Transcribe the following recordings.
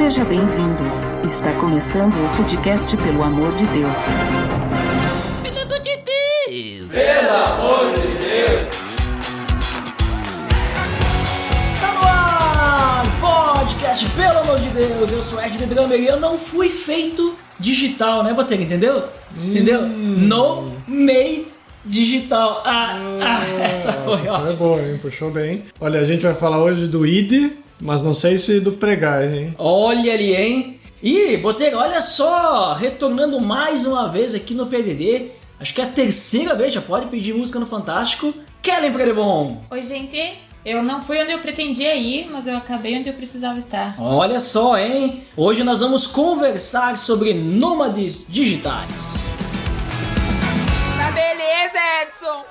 Seja bem-vindo. Está começando o podcast Pelo Amor de Deus. Pelo amor de Deus! Pelo amor de Deus! Tá no ar! Podcast Pelo Amor de Deus! Eu sou Ed The Drummer e eu não fui feito digital, né, Botega? Entendeu? Entendeu? No made digital. Essa foi, ó. É boa, hein? Puxou bem. Olha, a gente vai falar hoje do ID, mas não sei se do pregar, hein? Olha ali, hein? E, Botega, olha só, retornando mais uma vez aqui no PDD, acho que é a terceira vez, já pode pedir música no Fantástico, Kellen Predebon. Oi, gente, eu não fui onde eu pretendia ir, mas eu acabei onde eu precisava estar. Olha só, hein? Hoje nós vamos conversar sobre nômades digitais. Tá beleza, Edson!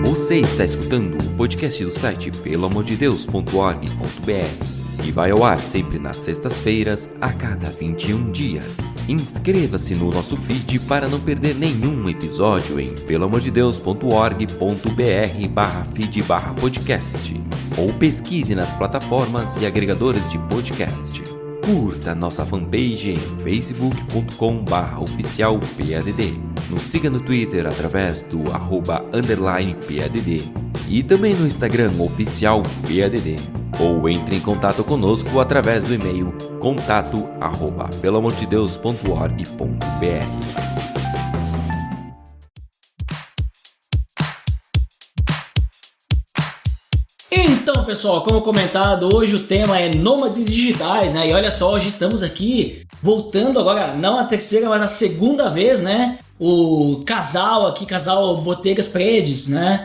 Você está escutando o podcast do site peloamordedeus.org.br e vai ao ar sempre nas sextas-feiras, a cada 21 dias. Inscreva-se no nosso feed para não perder nenhum episódio em peloamordedeus.org.br/feed/podcast ou pesquise nas plataformas e agregadores de podcast. Curta nossa fanpage em facebook.com/oficialpadd. Nos siga no Twitter através do @_PADD e também no Instagram oficialpadd. Ou entre em contato conosco através do e-mail contato@peloamordedeus.org.br. Então, pessoal, como comentado, hoje o tema é nômades digitais, né? E olha só, hoje estamos aqui voltando agora, não a terceira, mas a segunda vez, né? O casal aqui, casal Botegas Predes, né?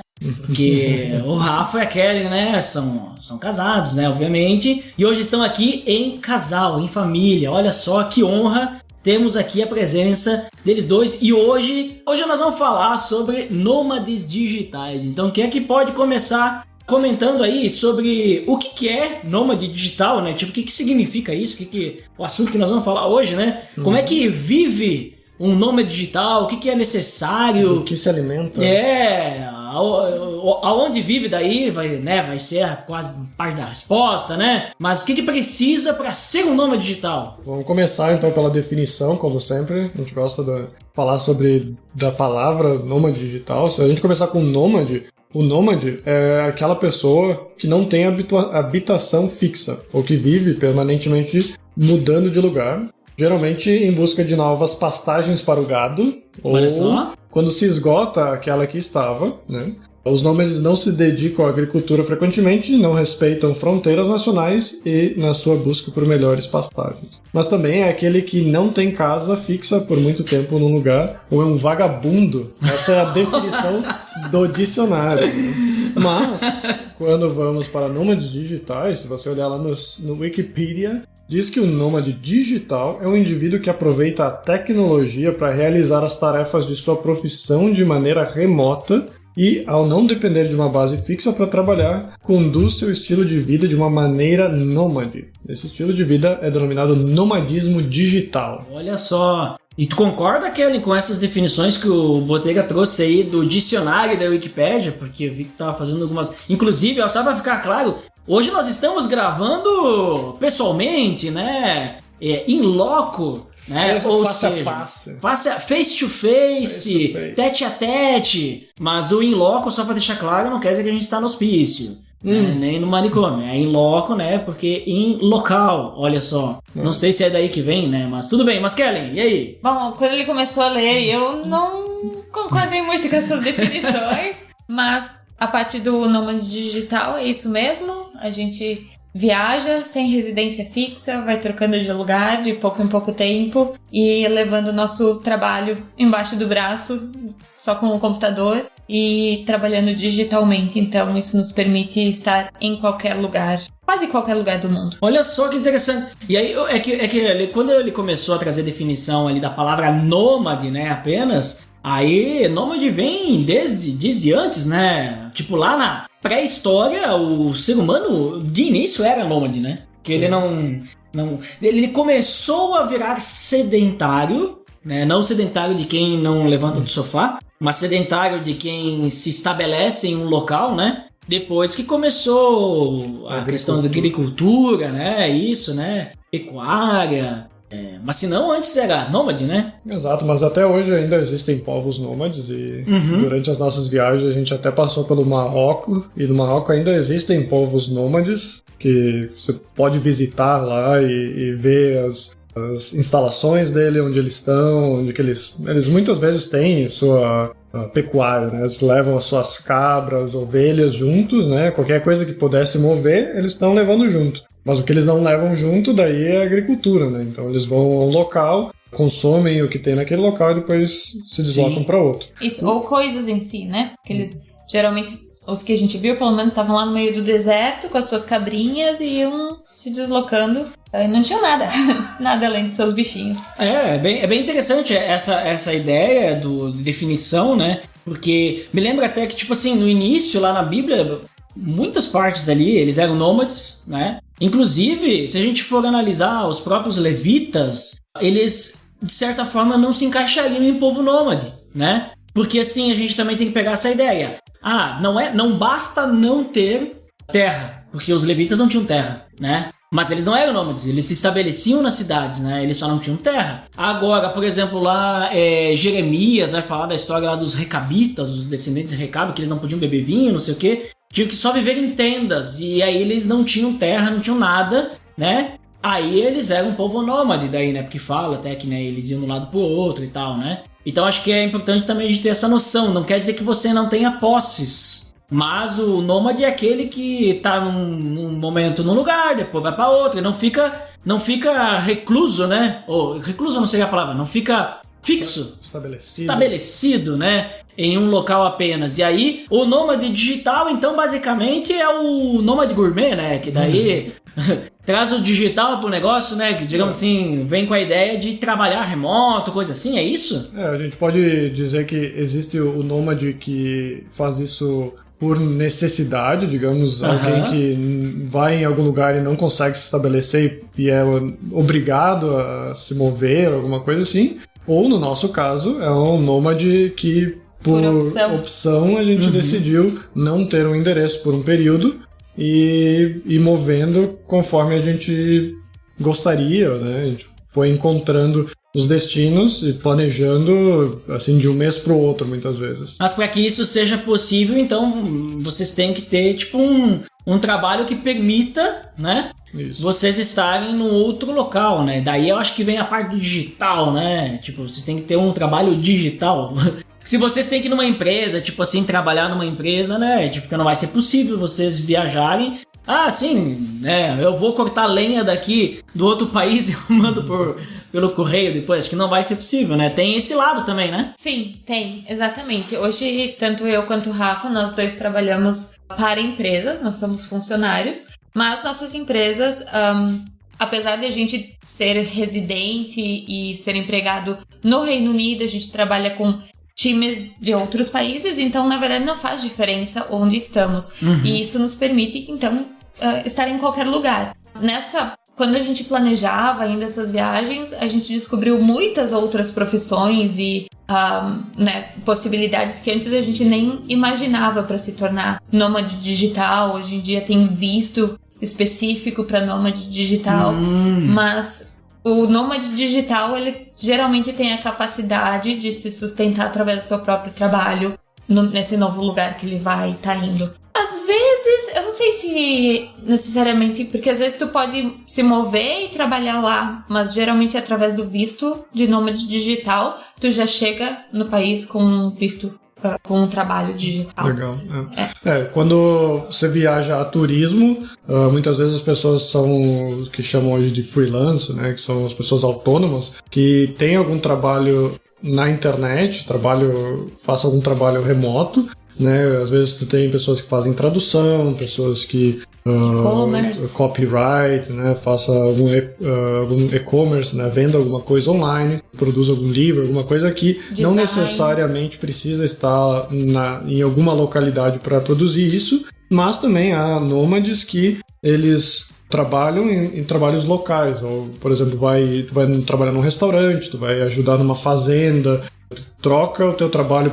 Que o Rafa e a Kelly, né? São casados, né? Obviamente. E hoje estão aqui em casal, em família. Olha só que honra. Temos aqui a presença deles dois. E hoje nós vamos falar sobre nômades digitais. Então, quem é que pode começar comentando aí sobre o que é nômade digital, né? Tipo, o que significa isso? O assunto que nós vamos falar hoje, né? Como é que vive um nômade digital? O que é necessário? Do que se alimenta? Aonde vive daí vai ser quase parte da resposta, né? Mas o que precisa para ser um nômade digital? Vamos começar então pela definição, como sempre. A gente gosta de falar da palavra nômade digital. Se a gente começar com nômade, o nômade é aquela pessoa que não tem habitação fixa, ou que vive permanentemente mudando de lugar, geralmente em busca de novas pastagens para o gado, Olha ou só. quando se esgota aquela que estava, né? Os nômades não se dedicam à agricultura frequentemente, não respeitam fronteiras nacionais e na sua busca por melhores pastagens. Mas também é aquele que não tem casa fixa por muito tempo num lugar, ou é um vagabundo. Essa é a definição do dicionário. Mas, quando vamos para nômades digitais, se você olhar lá no Wikipedia, diz que o nômade digital é um indivíduo que aproveita a tecnologia para realizar as tarefas de sua profissão de maneira remota e, ao não depender de uma base fixa para trabalhar, conduz seu estilo de vida de uma maneira nômade. Esse estilo de vida é denominado nomadismo digital. Olha só. E tu concorda, Kelly, com essas definições que o Botega trouxe aí do dicionário da Wikipédia? Porque eu vi que tava fazendo algumas... Inclusive, só para ficar claro, hoje nós estamos gravando pessoalmente, né? In loco, né? Ou seja, face to face, tete a tete. Mas o in loco, só para deixar claro, não quer dizer que a gente está no hospício, né? Nem no manicômio. É in loco, né? Porque em local, olha só. Não sei se é daí que vem, né? Mas tudo bem. Mas Kellen, e aí? Bom, quando ele começou a ler, eu não concordei muito com essas definições, mas a parte do nômade digital é isso mesmo. A gente viaja sem residência fixa, vai trocando de lugar de pouco em pouco tempo e levando o nosso trabalho embaixo do braço, só com o computador e trabalhando digitalmente. Então isso nos permite estar em qualquer lugar, quase qualquer lugar do mundo. Olha só que interessante. E aí é que quando ele começou a trazer a definição ali da palavra nômade, né, apenas, aí nômade vem desde antes, né? Tipo, lá na pré-história, o ser humano de início era nômade, né? Que ele ele começou a virar sedentário, né? Não sedentário de quem não levanta do sofá, mas sedentário de quem se estabelece em um local, né? depois que começou a questão da agricultura, né? Isso, né? Pecuária. Mas se não, antes era nômade, né? Exato, mas até hoje ainda existem povos nômades e durante as nossas viagens a gente até passou pelo Marrocos e no Marrocos ainda existem povos nômades que você pode visitar lá e ver as instalações dele, onde eles estão, onde que eles muitas vezes têm sua pecuária, né? Eles levam as suas cabras, ovelhas juntos, né? Qualquer coisa que pudesse mover, eles estão levando junto. Mas o que eles não levam junto daí é a agricultura, né? Então eles vão a um local, consomem o que tem naquele local e depois se deslocam para outro. Isso, ou coisas em si, né? Porque eles, geralmente, os que a gente viu, pelo menos, estavam lá no meio do deserto com as suas cabrinhas e iam se deslocando. E não tinham nada, nada além de seus bichinhos. É bem interessante essa ideia de definição, né? Porque me lembra até que, tipo assim, no início, lá na Bíblia, muitas partes ali, eles eram nômades, né? Inclusive, se a gente for analisar os próprios levitas, eles, de certa forma, não se encaixariam em povo nômade, né? Porque assim, a gente também tem que pegar essa ideia. Não basta não ter terra, porque os levitas não tinham terra, né? Mas eles não eram nômades, eles se estabeleciam nas cidades, né? Eles só não tinham terra. Agora, por exemplo, lá Jeremias vai falar da história lá dos recabitas, os descendentes de Recabe, que eles não podiam beber vinho, não sei o quê. Tinham que só viver em tendas, e aí eles não tinham terra, não tinham nada, né? Aí eles eram um povo nômade daí, né? Porque fala até que, né, eles iam de um lado pro outro e tal, né? Então acho que é importante também a gente ter essa noção. Não quer dizer que você não tenha posses, mas o nômade é aquele que tá num momento num lugar, depois vai pra outro, e não fica recluso, né? Ou recluso não seria a palavra, não fica fixo, estabelecido, né? Em um local apenas. E aí, o nômade digital, então, basicamente é o nômade gourmet, né? Que daí traz o digital pro negócio, né? Que, digamos assim, vem com a ideia de trabalhar remoto, coisa assim, é isso? A gente pode dizer que existe o nômade que faz isso por necessidade, digamos, alguém que vai em algum lugar e não consegue se estabelecer e é obrigado a se mover, alguma coisa assim. Ou, no nosso caso, é um nômade que, por opção, a gente decidiu não ter um endereço por um período e ir movendo conforme a gente gostaria, né? A gente foi encontrando os destinos e planejando, assim, de um mês para o outro, muitas vezes. Mas para que isso seja possível, então, vocês têm que ter, tipo, um trabalho que permita, né? Isso. Vocês estarem num outro local, né? Daí eu acho que vem a parte do digital, né? Tipo, vocês têm que ter um trabalho digital. Se vocês têm que ir numa empresa, tipo assim, trabalhar numa empresa, né? Tipo, que não vai ser possível vocês viajarem. Sim, né? Eu vou cortar lenha daqui do outro país e eu mando pelo correio depois. Acho que não vai ser possível, né? Tem esse lado também, né? Sim, tem, exatamente. Hoje, tanto eu quanto o Rafa, nós dois trabalhamos para empresas, nós somos funcionários, mas nossas empresas, apesar de a gente ser residente e ser empregado no Reino Unido, a gente trabalha com times de outros países, então na verdade não faz diferença onde estamos. E isso nos permite, então, estar em qualquer lugar. Quando a gente planejava ainda essas viagens, a gente descobriu muitas outras profissões e possibilidades que antes a gente nem imaginava para se tornar nômade digital. Hoje em dia tem visto específico para nômade digital, mas o nômade digital, ele geralmente tem a capacidade de se sustentar através do seu próprio trabalho nesse novo lugar que ele vai estar indo. Às vezes, eu não sei se necessariamente, porque às vezes tu pode se mover e trabalhar lá, mas geralmente através do visto de nômade digital, tu já chega no país com um visto, com um trabalho digital. Legal. Quando você viaja a turismo, muitas vezes as pessoas são o que chamam hoje de freelance, né, que são as pessoas autônomas, que têm algum trabalho na internet, façam algum trabalho remoto, né? Às vezes tu tem pessoas que fazem tradução, pessoas que copyright, né? Faça algum e-commerce, né? Venda alguma coisa online, produza algum livro, alguma coisa que não necessariamente precisa estar em alguma localidade para produzir isso, mas também há nômades que eles trabalham em trabalhos locais, ou, por exemplo, tu vai trabalhar num restaurante, tu vai ajudar numa fazenda, tu troca o teu trabalho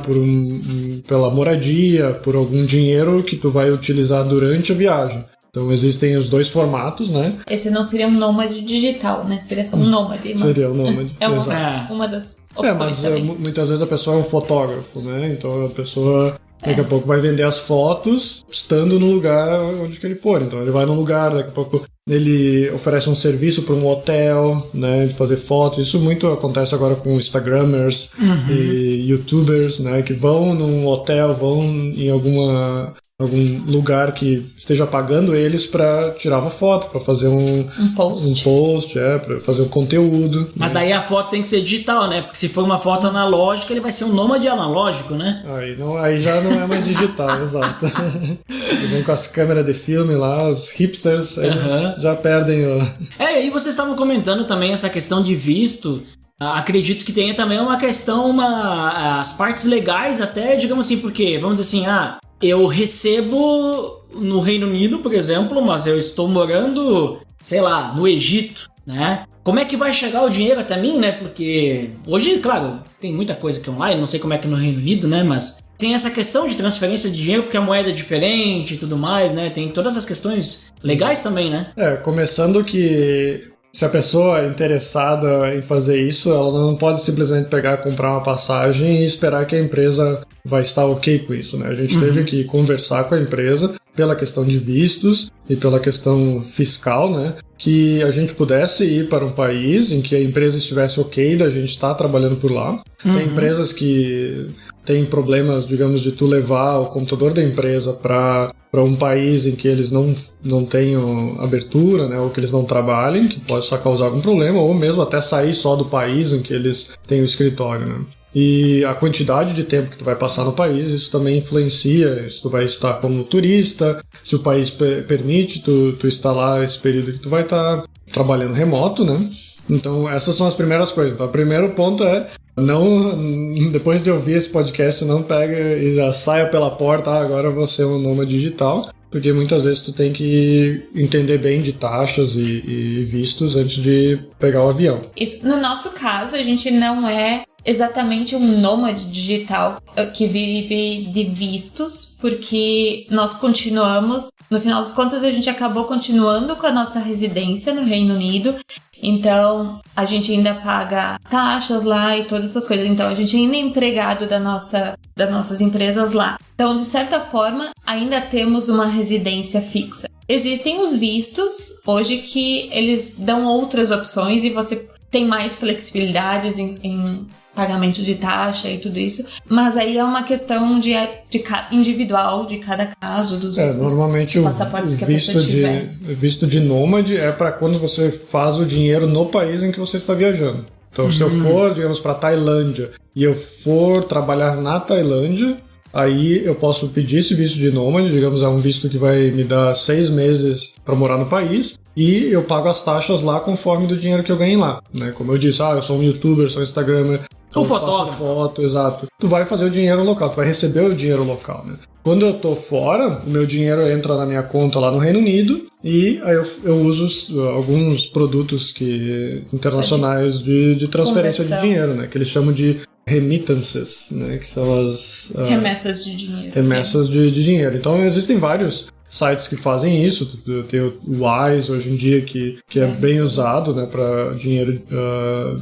pela moradia, por algum dinheiro que tu vai utilizar durante a viagem. Então existem os dois formatos, né? Esse não seria um nômade digital, né? Seria só um nômade. Mas Seria um nômade, é exato. uma das opções Mas também. muitas vezes a pessoa é um fotógrafo, né? Então a pessoa daqui a pouco vai vender as fotos estando no lugar onde que ele for. Então ele vai num lugar, daqui a pouco ele oferece um serviço para um hotel, né? De fazer fotos. Isso muito acontece agora com Instagramers e YouTubers, né? Que vão num hotel, vão em algum lugar que esteja pagando eles para tirar uma foto, para fazer um post, para fazer um conteúdo. Mas aí a foto tem que ser digital, né? Porque se for uma foto analógica, ele vai ser um nômade analógico, né? Aí já não é mais digital, exato. Você vem com as câmeras de filme lá, os hipsters, eles já perdem o... E aí vocês estavam comentando também essa questão de visto. Acredito que tenha também uma questão, as partes legais até, digamos assim, porque, vamos dizer assim, eu recebo no Reino Unido, por exemplo, mas eu estou morando, sei lá, no Egito, né? Como é que vai chegar o dinheiro até mim, né? Porque hoje, claro, tem muita coisa que é online, não sei como é que no Reino Unido, né? Mas tem essa questão de transferência de dinheiro porque a moeda é diferente e tudo mais, né? Tem todas as questões legais também, né? Começando que... Se a pessoa é interessada em fazer isso, ela não pode simplesmente pegar, comprar uma passagem e esperar que a empresa vai estar ok com isso, né? A gente teve que conversar com a empresa pela questão de vistos e pela questão fiscal, né? Que a gente pudesse ir para um país em que a empresa estivesse ok da gente estar trabalhando por lá. Tem empresas que têm problemas, digamos, de tu levar o computador da empresa para um país em que eles não tenham abertura, né, ou que eles não trabalhem, que pode só causar algum problema, ou mesmo até sair só do país em que eles têm o escritório, né. E a quantidade de tempo que tu vai passar no país, isso também influencia, se tu vai estar como turista, se o país permite tu estar lá esse período que tu vai estar trabalhando remoto, né. Então essas são as primeiras coisas. Então o primeiro ponto é depois de ouvir esse podcast, não pega e já saia pela porta, agora eu vou ser um nômade digital, porque muitas vezes tu tem que entender bem de taxas e vistos antes de pegar o avião. Isso, no nosso caso, a gente não é exatamente um nômade digital que vive de vistos, porque nós continuamos, no final das contas a gente acabou continuando com a nossa residência no Reino Unido, então a gente ainda paga taxas lá e todas essas coisas, então a gente ainda é empregado das nossas empresas lá. Então, de certa forma, ainda temos uma residência fixa. Existem os vistos hoje que eles dão outras opções e você tem mais flexibilidades em pagamento de taxa e tudo isso, mas aí é uma questão individual de cada caso dos vistos. Normalmente o passaportes que a pessoa tiver. Visto de nômade é para quando você faz o dinheiro no país em que você está viajando. Então, se eu for, digamos, para Tailândia e eu for trabalhar na Tailândia, aí eu posso pedir esse visto de nômade, digamos, é um visto que vai me dar 6 meses para morar no país, e eu pago as taxas lá conforme do dinheiro que eu ganhei lá, né? Como eu disse, eu sou um youtuber, sou um instagramer, um fotógrafo. Faço foto, exato. Tu vai fazer o dinheiro local, tu vai receber o dinheiro local, né? Quando eu tô fora, o meu dinheiro entra na minha conta lá no Reino Unido e aí eu uso alguns produtos internacionais de transferência de dinheiro, né? Que eles chamam de remittances, né? Que são as... remessas de dinheiro. Remessas de dinheiro. Então existem vários sites que fazem isso. Tem o Wise hoje em dia que é bem usado, né, para dinheiro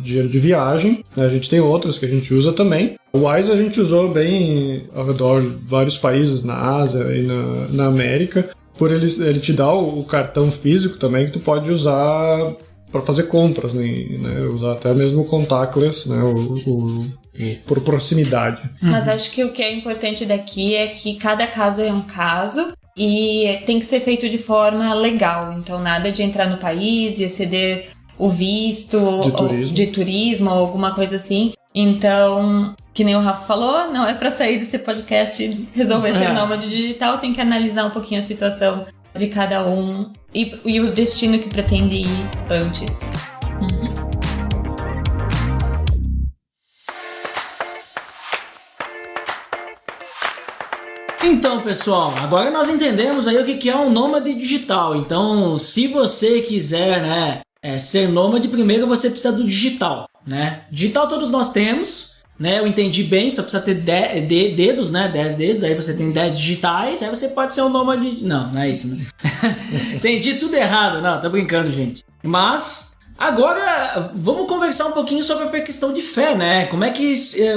de viagem. A gente tem outros que a gente usa também. O Wise a gente usou bem ao redor de vários países na Ásia e na América. Por ele te dá o cartão físico também que tu pode usar para fazer compras, né, usar até mesmo o contactless, né, por proximidade. Mas acho que o que é importante daqui é que cada caso é um caso e tem que ser feito de forma legal. Então nada de entrar no país e exceder o visto de turismo ou alguma coisa assim. Então, que nem o Rafa falou, não é para sair desse podcast e resolver ser nômade digital, tem que analisar um pouquinho a situação de cada um e o destino que pretende ir antes. Então, pessoal, agora nós entendemos aí o que é um nômade digital. Então, se você quiser, né, ser nômade, primeiro você precisa do digital, né? Digital todos nós temos, né? Eu entendi bem, só precisa ter 10 dedos, né? 10 dedos, aí você tem 10 digitais, aí você pode ser um nômade... Não é isso, né? Entendi tudo errado. Não, tô brincando, gente. Mas... agora, vamos conversar um pouquinho sobre a questão de fé, né? Como é que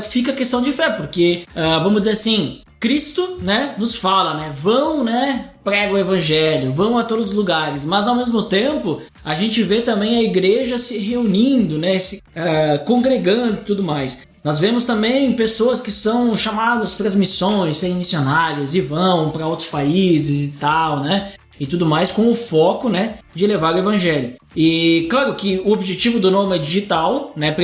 fica a questão de fé? Porque, vamos dizer assim, Cristo, né, nos fala, né? Vão, né, pregam o evangelho, vão a todos os lugares. Mas, ao mesmo tempo, a gente vê também a igreja se reunindo, né, congregando e tudo mais. Nós vemos também pessoas que são chamadas para as missões, serem missionários e vão para outros países e tal, né? E tudo mais com o foco, né, de levar o evangelho. E claro que o objetivo do nômade digital, né,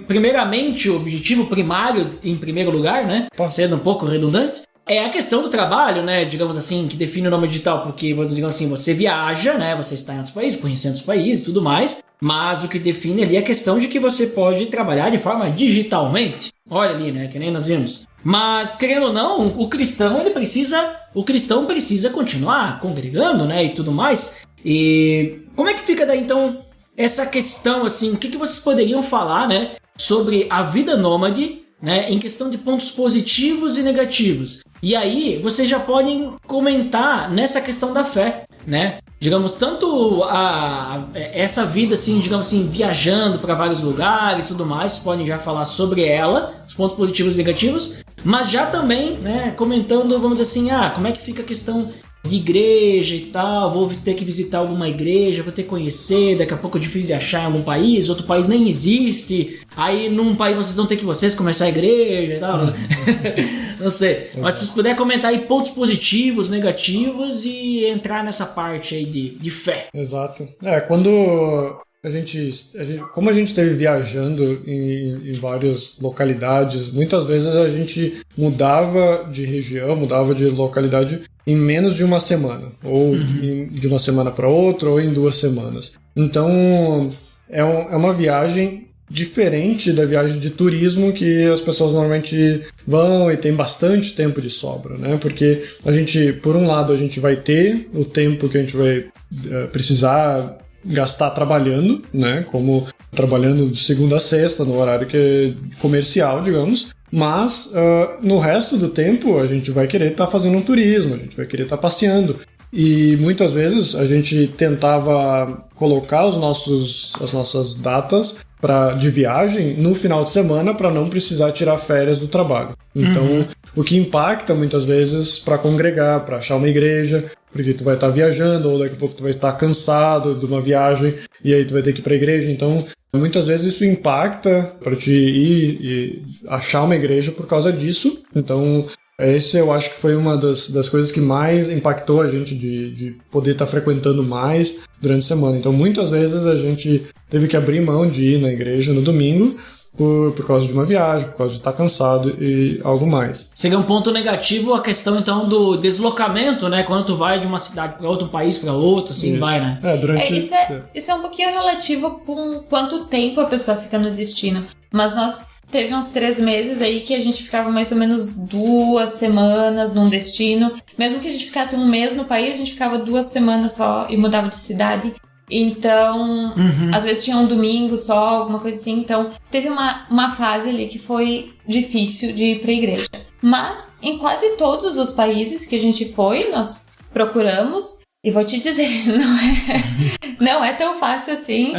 primeiramente o objetivo primário em primeiro lugar, né, sendo um pouco redundante, é a questão do trabalho, né, digamos assim, que define o nômade digital, porque, digamos assim, você viaja, né, você está em outros países, conhecendo outros países e tudo mais, mas o que define ali é a questão de que você pode trabalhar de forma digitalmente. Olha ali, né, que nem nós vimos. Mas, querendo ou não, o cristão precisa continuar congregando, né, e tudo mais. E como é que fica daí, então, essa questão, assim, o que vocês poderiam falar, né, sobre a vida nômade, né, em questão de pontos positivos e negativos? E aí, vocês já podem comentar nessa questão da fé, né? Digamos, tanto essa vida, assim, digamos assim, viajando para vários lugares e tudo mais, vocês podem já falar sobre ela, os pontos positivos e negativos, mas já também, né, comentando, vamos dizer assim, como é que fica a questão de igreja e tal, vou ter que visitar alguma igreja, vou ter que conhecer, daqui a pouco é difícil de achar em algum país, outro país nem existe, aí num país vocês vão ter que começar a igreja e tal, não sei, mas se vocês puderem comentar aí pontos positivos, negativos e entrar nessa parte aí de fé. Exato. Quando como a gente esteve viajando em várias localidades, muitas vezes a gente mudava de região, mudava de localidade em menos de uma semana, ou de uma semana para outra, ou em 2 semanas. Então, é uma viagem diferente da viagem de turismo que as pessoas normalmente vão e tem bastante tempo de sobra, né? Porque por um lado, a gente vai ter o tempo que a gente vai precisar gastar trabalhando, né? Como trabalhando de segunda a sexta, no horário que é comercial, digamos. Mas no resto do tempo a gente vai querer estar fazendo um turismo, a gente vai querer estar passeando. E muitas vezes a gente tentava colocar as nossas datas de viagem no final de semana para não precisar tirar férias do trabalho. Então, o que impacta muitas vezes para congregar, para achar uma igreja, porque tu vai estar viajando ou daqui a pouco tu vai estar cansado de uma viagem e aí tu vai ter que ir para a igreja. Então, muitas vezes isso impacta para te ir e achar uma igreja por causa disso. Então, esse eu acho que foi uma das coisas que mais impactou a gente de poder estar frequentando mais durante a semana. Então, muitas vezes a gente teve que abrir mão de ir na igreja no domingo por causa de uma viagem, por causa de estar cansado e algo mais. Seria um ponto negativo a questão, então, do deslocamento, né? Quando tu vai de uma cidade para outra, um país para outro, assim, isso. Vai, né? Isso é um pouquinho relativo com quanto tempo a pessoa fica no destino. Mas nós teve uns 3 meses aí que a gente ficava mais ou menos 2 semanas num destino. Mesmo que a gente ficasse um mês no país, a gente ficava 2 semanas só e mudava de cidade. Então, às vezes tinha um domingo só, alguma coisa assim. Então, teve uma fase ali que foi difícil de ir pra igreja. Mas, em quase todos os países que a gente foi, nós procuramos. E vou te dizer, não é tão fácil assim.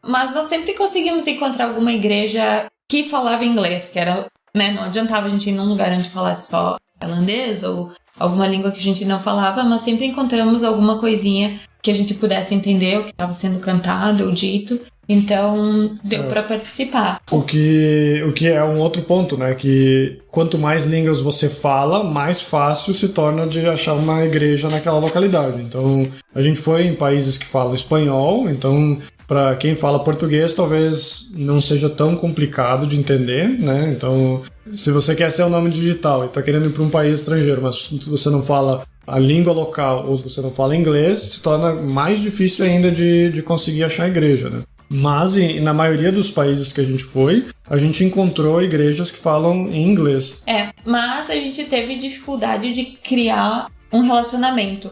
Mas nós sempre conseguimos encontrar alguma igreja que falava inglês, que era, né, não adiantava a gente ir num lugar onde falasse só tailandês ou alguma língua que a gente não falava, mas sempre encontramos alguma coisinha que a gente pudesse entender o que estava sendo cantado ou dito. Então, deu para participar. O que é um outro ponto, né? Que quanto mais línguas você fala, mais fácil se torna de achar uma igreja naquela localidade. Então, a gente foi em países que falam espanhol, então, para quem fala português, talvez não seja tão complicado de entender, né? Então, se você quer ser um nome digital e está querendo ir para um país estrangeiro, mas você não fala a língua local ou você não fala inglês, se torna mais difícil ainda de conseguir achar a igreja, né? Mas na maioria dos países que a gente foi, a gente encontrou igrejas que falam em inglês. Mas a gente teve dificuldade de criar um relacionamento.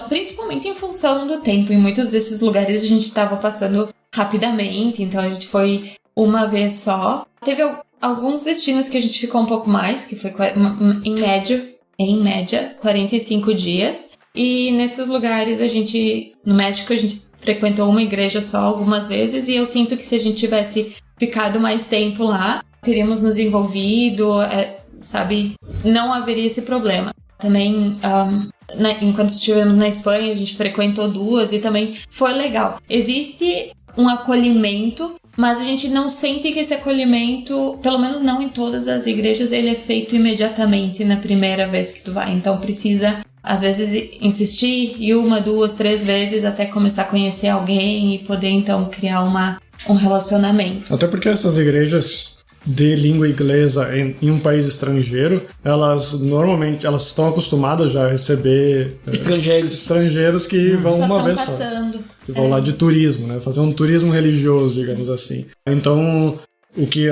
Principalmente em função do tempo. Em muitos desses lugares a gente estava passando rapidamente, então a gente foi uma vez só. Teve alguns destinos que a gente ficou um pouco mais, que foi em média 45 dias. E nesses lugares no México a gente frequentou uma igreja só algumas vezes, e eu sinto que se a gente tivesse ficado mais tempo lá, teríamos nos envolvido, sabe? Não haveria esse problema. Também, enquanto estivemos na Espanha, a gente frequentou 2 e também foi legal. Existe um acolhimento, mas a gente não sente que esse acolhimento, pelo menos não em todas as igrejas, ele é feito imediatamente na primeira vez que tu vai. Então precisa, às vezes, insistir e 1, 2, 3 vezes até começar a conhecer alguém e poder então criar um relacionamento. Até porque essas igrejas de língua inglesa em um país estrangeiro, elas normalmente estão acostumadas já a receber estrangeiros que vão uma vez só. Que vão lá de turismo, né? Fazer um turismo religioso, digamos assim. Então, o que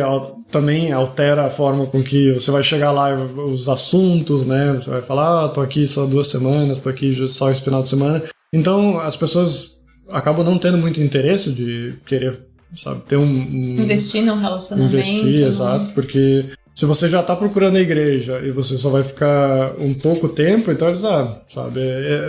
também altera a forma com que você vai chegar lá, os assuntos, né? Você vai falar, tô aqui só 2 semanas, tô aqui só esse final de semana. Então, as pessoas acabam não tendo muito interesse de querer, sabe, ter investir num relacionamento. Exato, porque se você já tá procurando a igreja e você só vai ficar um pouco tempo, então eles, sabe,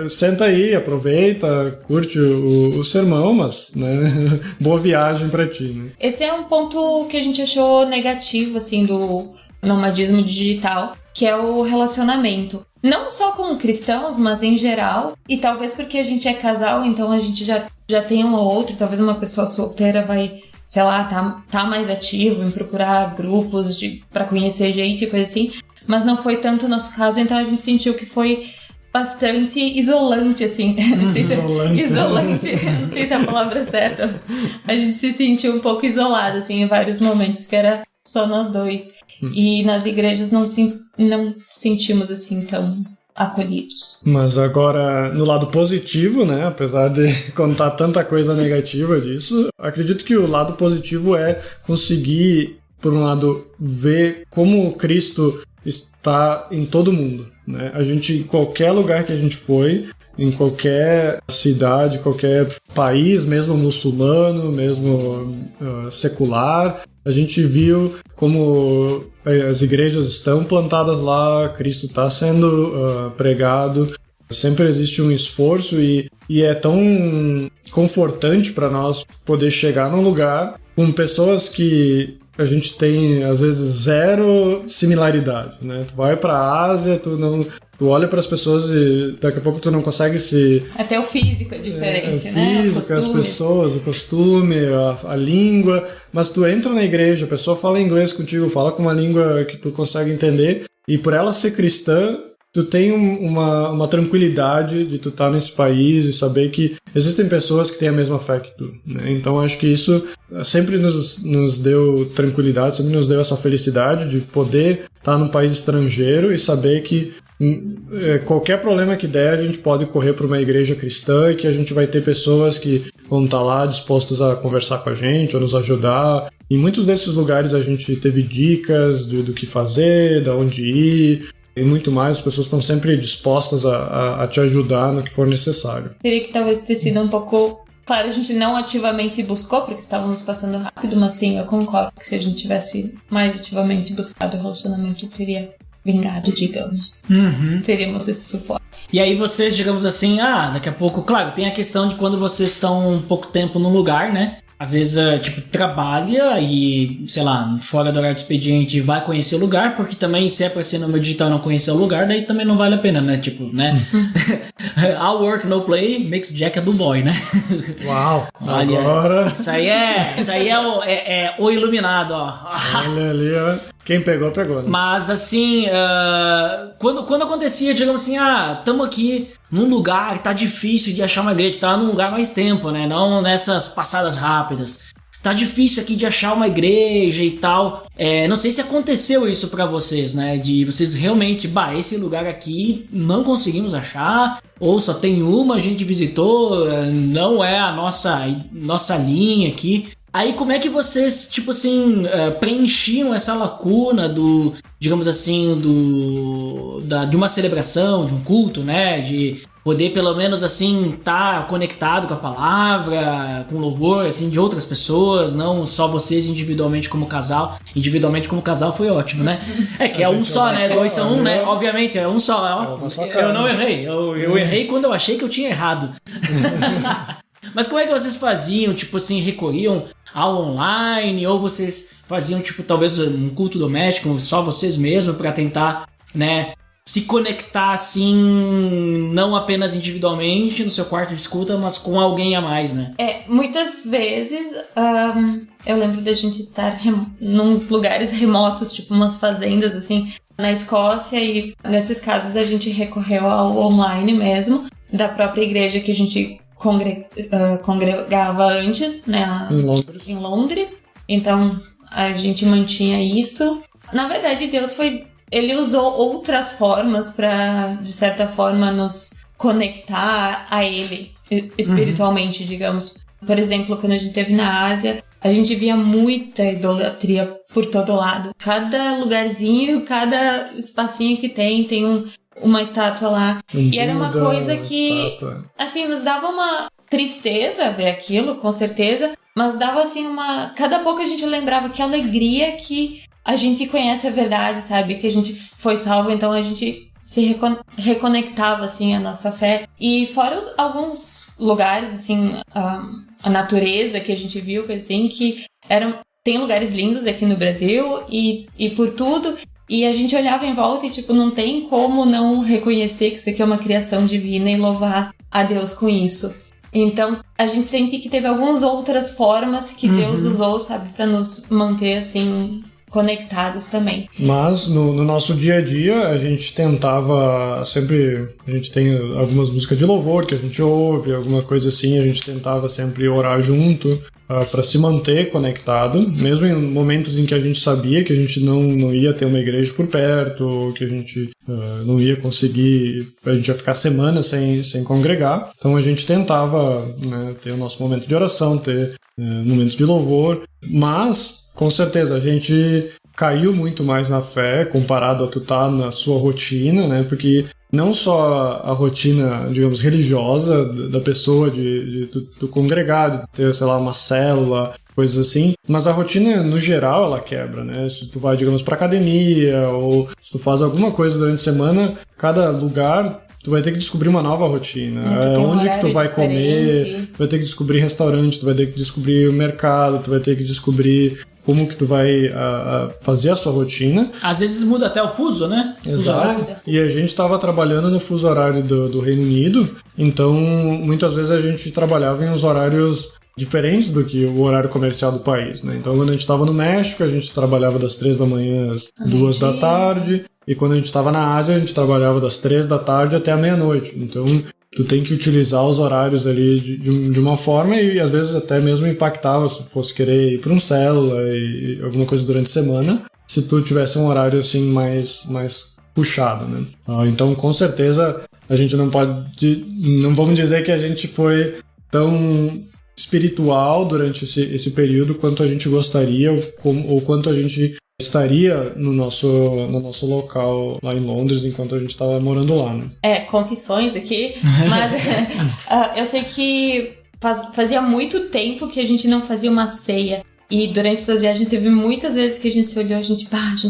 senta aí, aproveita, curte o sermão, mas, né, boa viagem pra ti, né? Esse é um ponto que a gente achou negativo, assim, do nomadismo digital, que é o relacionamento. Não só com cristãos, mas em geral. E talvez porque a gente é casal, então a gente já tem um ou outro. Talvez uma pessoa solteira vai, sei lá, tá mais ativo em procurar grupos pra conhecer gente e coisa assim. Mas não foi tanto o nosso caso, então a gente sentiu que foi bastante isolante, assim. Não sei isolante, não sei se é a palavra certa. A gente se sentiu um pouco isolado, assim, em vários momentos, que era só nós dois. E nas igrejas não sentimos assim tão acolhidos. Mas agora, no lado positivo, né, apesar de contar tanta coisa negativa disso, acredito que o lado positivo é conseguir, por um lado, ver como Cristo está em todo mundo, né? A gente, em qualquer lugar que a gente foi, em qualquer cidade, qualquer país, mesmo muçulmano, mesmo secular, a gente viu como as igrejas estão plantadas lá, Cristo está sendo pregado, sempre existe um esforço e é tão confortante para nós poder chegar num lugar com pessoas que a gente tem, às vezes, zero similaridade, né? Tu vai para a Ásia, tu olha para as pessoas e daqui a pouco tu não consegue se... Até o físico é diferente, né? O físico, as pessoas, o costume, a língua. Mas tu entra na igreja, a pessoa fala inglês contigo, fala com uma língua que tu consegue entender. E por ela ser cristã, tu tem uma tranquilidade de tu estar nesse país e saber que existem pessoas que têm a mesma fé que tu, né? Então acho que isso sempre nos deu tranquilidade, sempre nos deu essa felicidade de poder estar num país estrangeiro e saber que qualquer problema que der, a gente pode correr para uma igreja cristã e que a gente vai ter pessoas que vão estar lá dispostas a conversar com a gente ou nos ajudar. Em muitos desses lugares a gente teve dicas do que fazer, de onde ir e muito mais. As pessoas estão sempre dispostas a te ajudar no que for necessário. Teria que talvez ter sido um pouco... Claro, a gente não ativamente buscou, porque estávamos passando rápido, mas sim, eu concordo que se a gente tivesse mais ativamente buscado o relacionamento, teria vingado, digamos. Teríamos esse suporte. E aí vocês, digamos assim, daqui a pouco, claro, tem a questão de quando vocês estão um pouco tempo num lugar, né? Às vezes, trabalha e, sei lá, fora do horário de expediente vai conhecer o lugar, porque também se é pra ser nômade digital e não conhecer o lugar, daí também não vale a pena, né? Tipo, né? All work, no play makes Jack a do boy, né? Uau! Olha, agora... Isso aí é o iluminado, ó. Olha ali, ó. Quem pegou, pegou, né? Mas, assim, quando acontecia, digamos assim, tamo aqui num lugar que tá difícil de achar uma igreja, tá num lugar mais tempo, né? Não nessas passadas rápidas. tá difícil aqui de achar uma igreja e tal. Não sei se aconteceu isso pra vocês, né? De vocês realmente, esse lugar aqui não conseguimos achar, ou só tem uma, a gente visitou, não é a nossa linha aqui. Aí como é que vocês, tipo assim, preenchiam essa lacuna do, digamos assim, de uma celebração, de um culto, né? De poder pelo menos assim estar conectado com a palavra, com louvor assim de outras pessoas, não só vocês individualmente como casal. Individualmente como casal foi ótimo, né? Que é um só, né? Dois são um, né? Obviamente é um só. Eu não errei. Eu errei quando eu achei que eu tinha errado. Mas como é que vocês faziam? Tipo assim, recorriam ao online, ou vocês faziam tipo talvez um culto doméstico, só vocês mesmos, para tentar, né, se conectar assim, não apenas individualmente no seu quarto de escuta, mas com alguém a mais, né? Muitas vezes eu lembro da gente estar nos lugares remotos, tipo umas fazendas assim, na Escócia, e nesses casos a gente recorreu ao online mesmo, da própria igreja que a gente congregava antes, né? Em Londres. Então a gente mantinha isso. Na verdade, Deus ele usou outras formas para, de certa forma, nos conectar a Ele espiritualmente, digamos. Por exemplo, quando a gente esteve na Ásia, a gente via muita idolatria por todo lado. Cada lugarzinho, cada espacinho que tem uma estátua lá. E era uma coisa que, assim, nos dava uma tristeza ver aquilo, com certeza, mas dava, assim, cada pouco a gente lembrava que alegria que a gente conhece a verdade, sabe? Que a gente foi salvo, então a gente se reconectava, assim, a nossa fé. E fora alguns lugares, assim, a natureza que a gente viu, assim, que tem lugares lindos aqui no Brasil e por tudo. E a gente olhava em volta e, tipo, não tem como não reconhecer que isso aqui é uma criação divina e louvar a Deus com isso. Então, a gente sente que teve algumas outras formas que Deus usou, sabe, pra nos manter, assim, conectados também. Mas no nosso dia a dia a gente tentava sempre, a gente tem algumas músicas de louvor que a gente ouve, alguma coisa assim, a gente tentava sempre orar junto para se manter conectado, mesmo em momentos em que a gente sabia que a gente não ia ter uma igreja por perto, que a gente não ia conseguir, a gente ia ficar semanas sem congregar. Então a gente tentava, né, ter o nosso momento de oração, ter momentos de louvor, mas com certeza, a gente caiu muito mais na fé comparado a tu estar na sua rotina, né? Porque não só a rotina, digamos, religiosa da pessoa, de tu congregar, de ter, sei lá, uma célula, coisas assim, mas a rotina, no geral, ela quebra, né? Se tu vai, digamos, pra academia, ou se tu faz alguma coisa durante a semana, cada lugar tu vai ter que descobrir uma nova rotina. Onde que tu vai comer, tu vai ter que descobrir restaurante, tu vai ter que descobrir o mercado, tu vai ter que descobrir como que tu vai fazer a sua rotina. Às vezes muda até o fuso, né? Exato. E a gente estava trabalhando no fuso horário do Reino Unido, então muitas vezes a gente trabalhava em uns horários diferentes do que o horário comercial do país, né? Então quando a gente estava no México, a gente trabalhava das 3 da manhã às 2 da tarde, e quando a gente estava na Ásia, a gente trabalhava das 3 da tarde até a meia-noite. Então tu tem que utilizar os horários ali de uma forma, e às vezes até mesmo impactava se fosse querer ir para um célula e alguma coisa durante a semana, se tu tivesse um horário assim mais puxado, né? Então com certeza a gente não vamos dizer que a gente foi tão espiritual durante esse período quanto a gente gostaria, ou quanto a gente estaria no nosso local lá em Londres enquanto a gente estava morando lá, né? Confissões aqui, mas eu sei que fazia muito tempo que a gente não fazia uma ceia, e durante essas viagens teve muitas vezes que a gente se olhou, a gente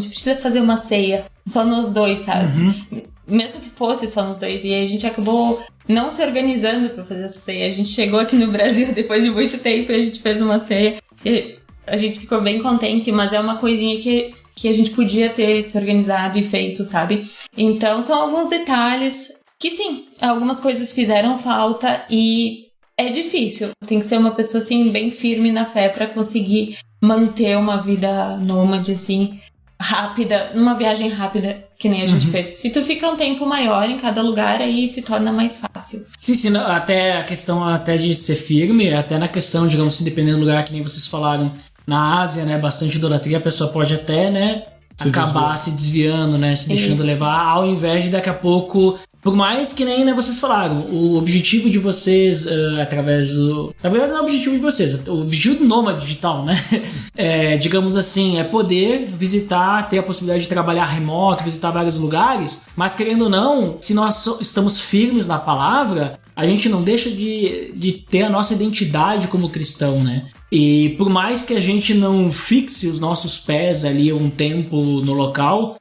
precisa fazer uma ceia só nós dois, sabe? Mesmo que fosse só nos dois, e aí a gente acabou não se organizando pra fazer essa ceia. A gente chegou aqui no Brasil depois de muito tempo e a gente fez uma ceia, e a gente ficou bem contente, mas é uma coisinha que a gente podia ter se organizado e feito, sabe? Então são alguns detalhes que sim, algumas coisas fizeram falta e é difícil. Tem que ser uma pessoa assim bem firme na fé pra conseguir manter uma vida nômade assim. rápida, numa viagem rápida, que nem a gente fez. Se tu fica um tempo maior em cada lugar, aí se torna mais fácil. Sim, até a questão até de ser firme, até na questão, digamos assim, dependendo do lugar, que nem vocês falaram, na Ásia, né, bastante idolatria, a pessoa pode até, né, acabar se desviando, né, se deixando levar, ao invés de daqui a pouco, por mais que nem, né, vocês falaram, o objetivo de vocês, através do... Na verdade não é o objetivo de vocês, o objetivo do nômade digital, né, digamos assim, é poder visitar, ter a possibilidade de trabalhar remoto, visitar vários lugares, mas querendo ou não, se nós estamos firmes na palavra, a gente não deixa de ter a nossa identidade como cristão, né? E por mais que a gente não fixe os nossos pés ali um tempo no local,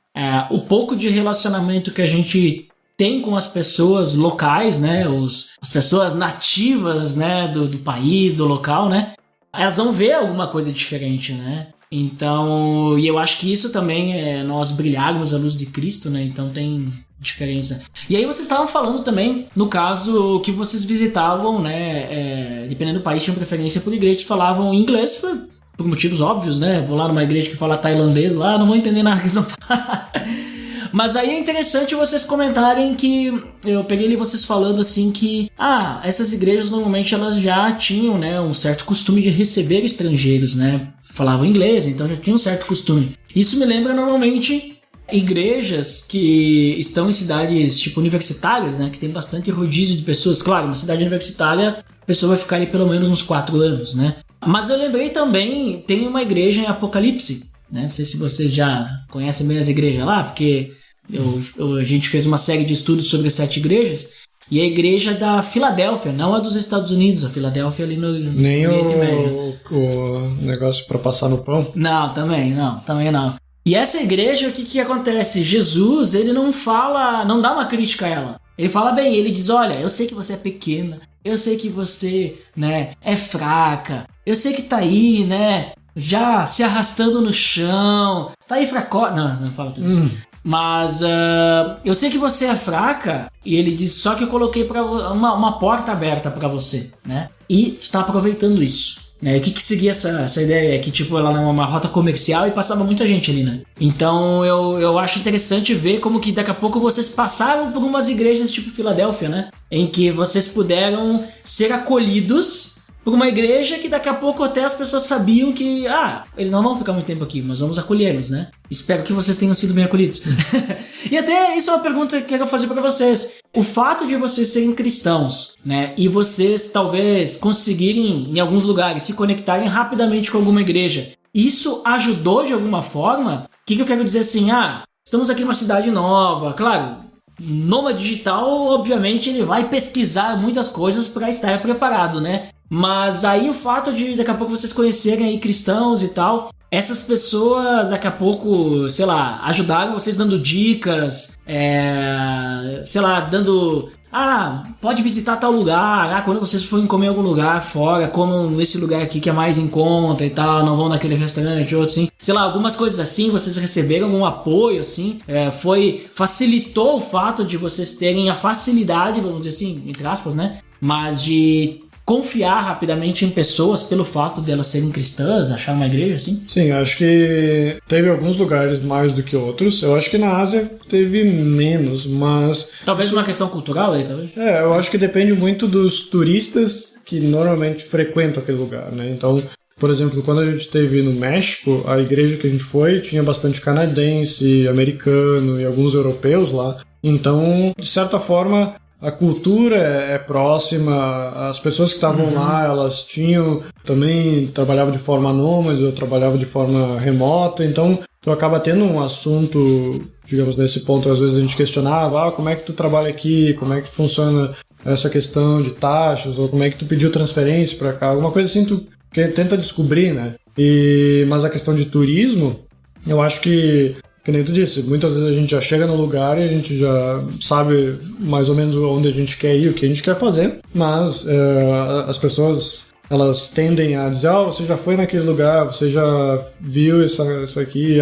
o pouco de relacionamento que a gente tem com as pessoas locais, né? As pessoas nativas, né? Do país, do local, né? Elas vão ver alguma coisa diferente, né? Então, e eu acho que isso também é nós brilharmos a luz de Cristo, né? Então tem diferença. E aí vocês estavam falando também, no caso que vocês visitavam, né, dependendo do país, tinham preferência por igrejas que falavam inglês por motivos óbvios, né? Vou lá numa igreja que fala tailandês lá, não vou entender nada que eles não falam. Mas aí é interessante vocês comentarem que eu peguei ali vocês falando assim que essas igrejas normalmente elas já tinham, né, um certo costume de receber estrangeiros, né? Falavam inglês, então já tinha um certo costume. Isso me lembra normalmente igrejas que estão em cidades tipo universitárias, né, que tem bastante rodízio de pessoas. Claro, uma cidade universitária, a pessoa vai ficar ali pelo menos uns 4 anos, né? Mas eu lembrei também, tem uma igreja em Apocalipse, né? Não sei se vocês já conhecem bem as igrejas lá, porque a gente fez uma série de estudos sobre 7 igrejas, e a igreja da Filadélfia, não a dos Estados Unidos, a Filadélfia ali no Nem Oriente Médio. o negócio para passar no pão? Não, também não. E essa igreja, o que acontece? Jesus, ele não dá uma crítica a ela. Ele fala bem, ele diz, olha, eu sei que você é pequena, eu sei que você, né, é fraca, eu sei que tá aí, né, já se arrastando no chão, tá aí fraco... Não fala tudo isso. Mas eu sei que você é fraca, e ele diz, só que eu coloquei uma porta aberta pra você, né, e está aproveitando isso. O que seguia essa ideia? É que tipo, ela era uma rota comercial e passava muita gente ali, né? Então eu acho interessante ver como que daqui a pouco vocês passaram por umas igrejas tipo Filadélfia, né? Em que vocês puderam ser acolhidos por uma igreja que daqui a pouco até as pessoas sabiam que eles não vão ficar muito tempo aqui, mas vamos acolhê-los, né? Espero que vocês tenham sido bem acolhidos. E até isso é uma pergunta que eu quero fazer para vocês. O fato de vocês serem cristãos, né, e vocês talvez conseguirem em alguns lugares se conectarem rapidamente com alguma igreja, isso ajudou de alguma forma? O que eu quero dizer assim? Estamos aqui numa cidade nova, claro. Nômade digital, obviamente, ele vai pesquisar muitas coisas para estar preparado, né? Mas aí o fato de daqui a pouco vocês conhecerem aí cristãos e tal, essas pessoas daqui a pouco, sei lá, ajudaram vocês dando dicas, sei lá, dando... pode visitar tal lugar, quando vocês forem comer em algum lugar fora, comam nesse lugar aqui que é mais em conta e tal, não vão naquele restaurante, outro assim. Sei lá, algumas coisas assim, vocês receberam algum apoio, assim, facilitou o fato de vocês terem a facilidade, vamos dizer assim, entre aspas, né, mas de confiar rapidamente em pessoas pelo fato de elas serem cristãs, achar uma igreja, assim? Sim, acho que teve alguns lugares mais do que outros. Eu acho que na Ásia teve menos, mas... Talvez uma questão cultural aí, talvez? Eu acho que depende muito dos turistas que normalmente frequentam aquele lugar, né? Então, por exemplo, quando a gente esteve no México, a igreja que a gente foi tinha bastante canadense, americano e alguns europeus lá. Então, de certa forma... A cultura é próxima, as pessoas que estavam lá, elas também trabalhavam de forma nômade, ou trabalhavam de forma remota, então tu acaba tendo um assunto, digamos, nesse ponto, às vezes a gente questionava, como é que tu trabalha aqui, como é que funciona essa questão de taxas, ou como é que tu pediu transferência para cá, alguma coisa assim tu tenta descobrir, né? Mas a questão de turismo, eu acho que nem tu disse, muitas vezes a gente já chega no lugar e a gente já sabe mais ou menos onde a gente quer ir, o que a gente quer fazer, mas as pessoas, elas tendem a dizer, você já foi naquele lugar, você já viu isso aqui,